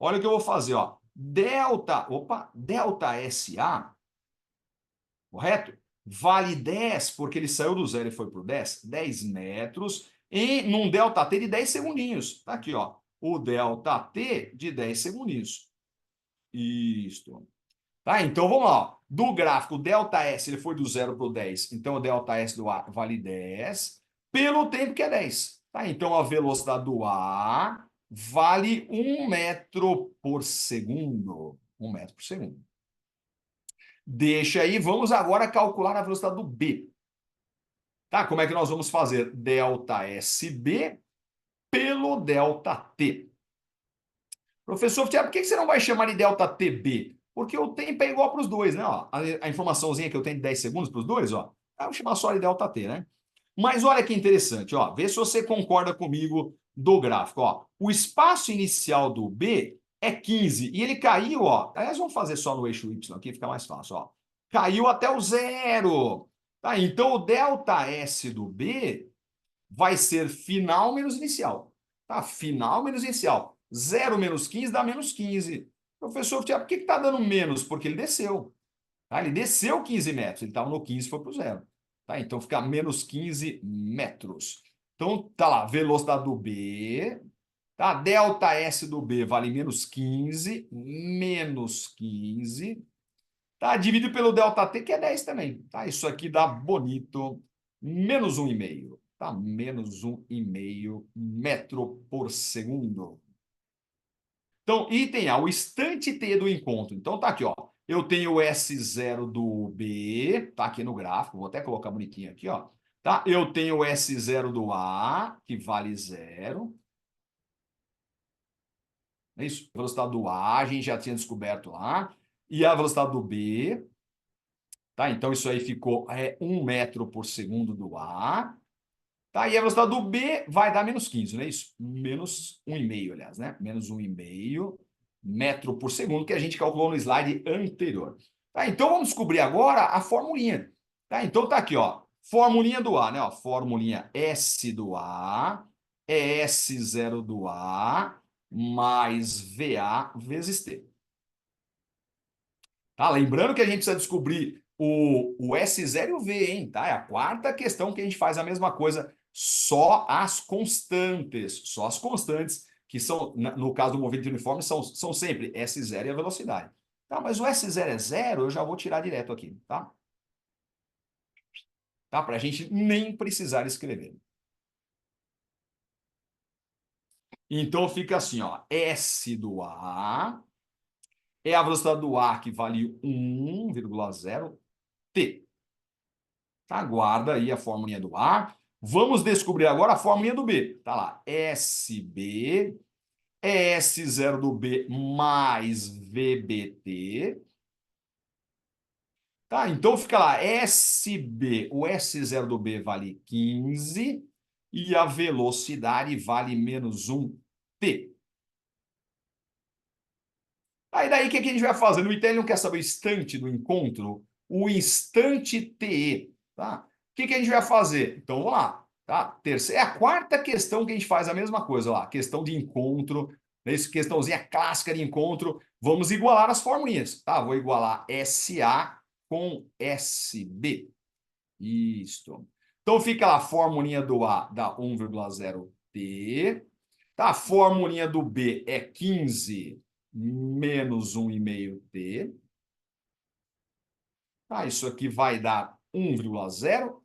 Olha o que eu vou fazer, ó. Delta SA, correto? Vale 10, porque ele saiu do 0 e foi para o 10, 10 metros, e num ΔT de 10 segundinhos. Tá aqui, ó. O ΔT de 10 segundinhos. Isto. Tá, então vamos lá. Ó. Do gráfico, o ΔS, ele foi do 0 para o 10. Então o ΔS do A vale 10, pelo tempo que é 10. Tá, então a velocidade do A vale 1 metro por segundo. 1 metro por segundo. Deixa aí, vamos agora calcular a velocidade do B. Tá? Como é que nós vamos fazer? Delta SB pelo delta T. Professor, por que você não vai chamar de delta TB? Porque o tempo é igual para os dois, né? Ó, a informaçãozinha que eu tenho de 10 segundos para os dois, ó, eu vou chamar só de delta T, né? Mas olha que interessante, ó, vê se você concorda comigo do gráfico. Ó. O espaço inicial do B é 15 e ele caiu, ó. Aliás, vamos fazer só no eixo Y aqui, fica mais fácil, ó. Caiu até o zero. Tá? Então, o delta S do B vai ser final menos inicial. Tá? Final menos inicial. 0 menos 15 dá menos 15. Professor, por que está dando menos? Porque ele desceu. Tá? Ele desceu 15 metros. Ele estava no 15 e foi para o zero. Tá? Então fica menos 15 metros. Então tá lá, velocidade do B. Tá? Delta S do B vale menos 15. Menos 15. Tá? Dividido pelo delta T, que é 10 também. Tá? Isso aqui dá bonito. Menos 1,5. Tá? Menos 1,5 metro por segundo. Então, item A, o instante T do encontro. Então, tá aqui, ó. Eu tenho o S0 do B, tá aqui no gráfico, vou até colocar bonitinho aqui, ó. Tá? Eu tenho o S0 do A, que vale 0. É isso. A velocidade do A, a gente já tinha descoberto lá. E a velocidade do B, tá? Então, isso aí ficou 1 metro por segundo do A. Tá? E a velocidade do B vai dar menos 15, não é isso? Menos 1,5, aliás, né? Menos 1,5 metro por segundo, que a gente calculou no slide anterior. Tá? Então, vamos descobrir agora a formulinha. Tá? Então, tá aqui, ó. Formulinha do A, né? Ó, formulinha S do A é S0 do A mais VA vezes T. Tá? Lembrando que a gente precisa descobrir o S0 e o V, hein? Tá? É a quarta questão que a gente faz a mesma coisa, só as constantes. Só as constantes, que são, no caso do movimento uniforme, são sempre S0 e a velocidade. Tá? Mas o S0 é zero, eu já vou tirar direto aqui, tá? Tá? Para a gente nem precisar escrever. Então fica assim, ó, S do A é a velocidade do A que vale 1,0 T. Tá? Guarda aí a formulinha do A. Vamos descobrir agora a formulinha do B. Tá lá, SB é S0 do B mais VBT. Tá? Então fica lá, SB, o S0 do B vale 15 e a velocidade vale menos 1 T. Aí daí o que a gente vai fazer? No item ele não quer saber o instante do encontro, o instante TE, tá? O que a gente vai fazer? Então vamos lá, tá? Terceira, é a quarta questão que a gente faz a mesma coisa lá, questão de encontro, né? Isso, questãozinha clássica de encontro. Vamos igualar as formulinhas, tá? Vou igualar SA com SB. Isto. Então fica lá a formulinha do A dá 1,0 T, tá? A formulinha do B é 15 menos 1,5 T. Tá? Isso aqui vai dar 1,0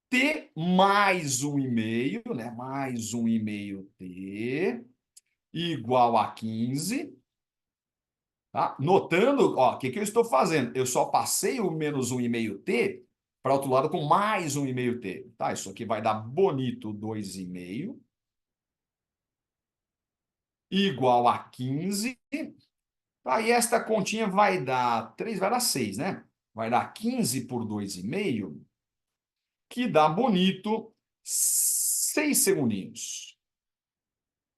T mais 1,5, né? Mais 1,5 T igual a 15. Tá? Notando, ó, o que eu estou fazendo? Eu só passei o menos 1,5 T para o outro lado com mais 1,5 T. Tá? Isso aqui vai dar bonito 2,5 igual a 15. Aí esta continha vai dar 3, vai dar 6, né? Vai dar 15 por 2,5, que dá bonito 6 segundinhos.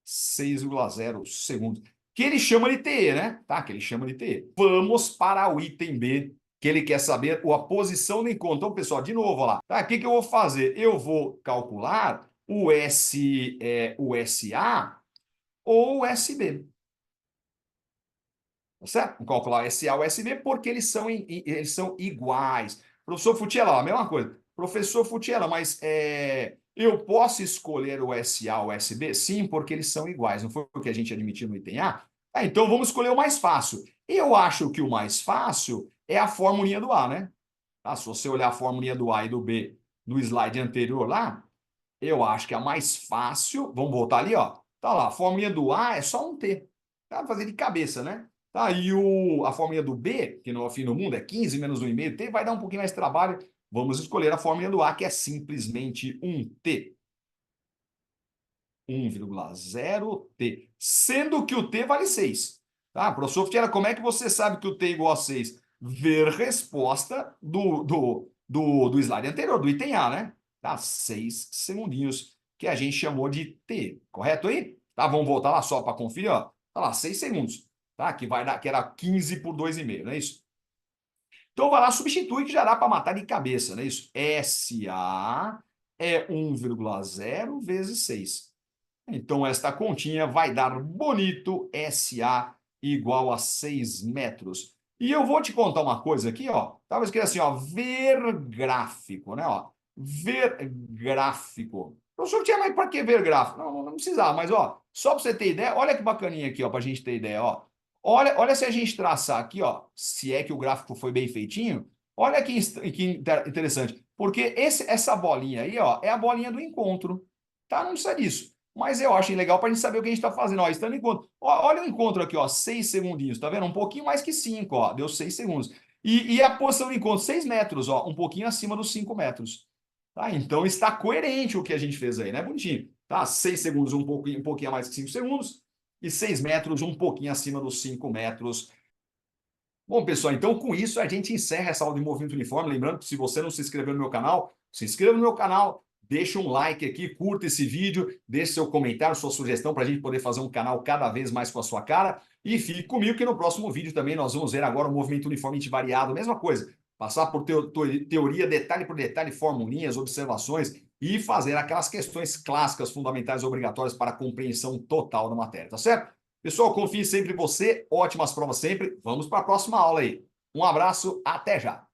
6,0 segundos. Que ele chama de TE, né? Tá? Que ele chama de TE. Vamos para o item B, que ele quer saber a posição do encontro. Então, pessoal, de novo, ó lá. Tá? O que eu vou fazer? Eu vou calcular o o SA ou o SB. Tá certo? Vou calcular o SA ou o SB porque eles são iguais. Professor Futiela, a mesma coisa. Professor Futiela, mas eu posso escolher o SA ou o SB? Sim, porque eles são iguais. Não foi o que a gente admitiu no item A? Então vamos escolher o mais fácil. Eu acho que o mais fácil é a formulinha do A, né? Tá? Se você olhar a formulinha do A e do B no slide anterior lá, eu acho que a mais fácil, vamos voltar ali, ó. Tá lá, a formulinha do A é só um T. Tá? Fazer de cabeça, né? Tá? E a fórmula do B, que no fim do mundo é 15 menos 1,5t, vai dar um pouquinho mais de trabalho. Vamos escolher a fórmula do A, que é simplesmente 1t. 1,0t, sendo que o t vale 6. Tá? Professor Fiera, como é que você sabe que o t é igual a 6? Ver resposta do slide anterior, do item A, né? Tá? 6 segundinhos, que a gente chamou de t, correto aí? Tá? Vamos voltar lá só para conferir, ó. Tá lá, 6 segundos, tá? Que vai dar, que era 15 por 2,5, não é isso? Então vai lá, substitui que já dá para matar de cabeça, não é isso? SA é 1,0 vezes 6. Então, esta continha vai dar bonito SA igual a 6 metros. E eu vou te contar uma coisa aqui, ó. Tava escrito assim, ó, ver gráfico, né? Ó, ver gráfico. Professor, tinha mais para que ver gráfico? Não precisava, mas ó, só para você ter ideia, olha que bacaninha aqui, ó, para a gente ter ideia, ó. Olha se a gente traçar aqui, ó, se é que o gráfico foi bem feitinho. Olha que interessante, porque essa bolinha aí, ó, é a bolinha do encontro, tá? Não precisa disso. Mas eu acho legal para a gente saber o que a gente está fazendo. Ó, estando em encontro. Ó, olha o encontro aqui, ó, 6 segundinhos, tá vendo? Um pouquinho mais que 5, ó, deu 6 segundos. E a posição do encontro, 6 metros, ó, um pouquinho acima dos 5 metros. Tá? Então está coerente o que a gente fez aí, né? Bonitinho. Tá? 6 segundos, um pouquinho a mais que 5 segundos. E 6 metros, um pouquinho acima dos 5 metros. Bom, pessoal, então com isso a gente encerra essa aula de movimento uniforme. Lembrando que se você não se inscreveu no meu canal, se inscreva no meu canal, deixa um like aqui, curta esse vídeo, deixe seu comentário, sua sugestão para a gente poder fazer um canal cada vez mais com a sua cara. E fique comigo que no próximo vídeo também nós vamos ver agora o movimento uniformemente variado, mesma coisa. Passar por teoria, detalhe por detalhe, formulinhas, observações e fazer aquelas questões clássicas, fundamentais, obrigatórias para a compreensão total da matéria, tá certo? Pessoal, confie sempre em você. Ótimas provas sempre. Vamos para a próxima aula aí. Um abraço, até já.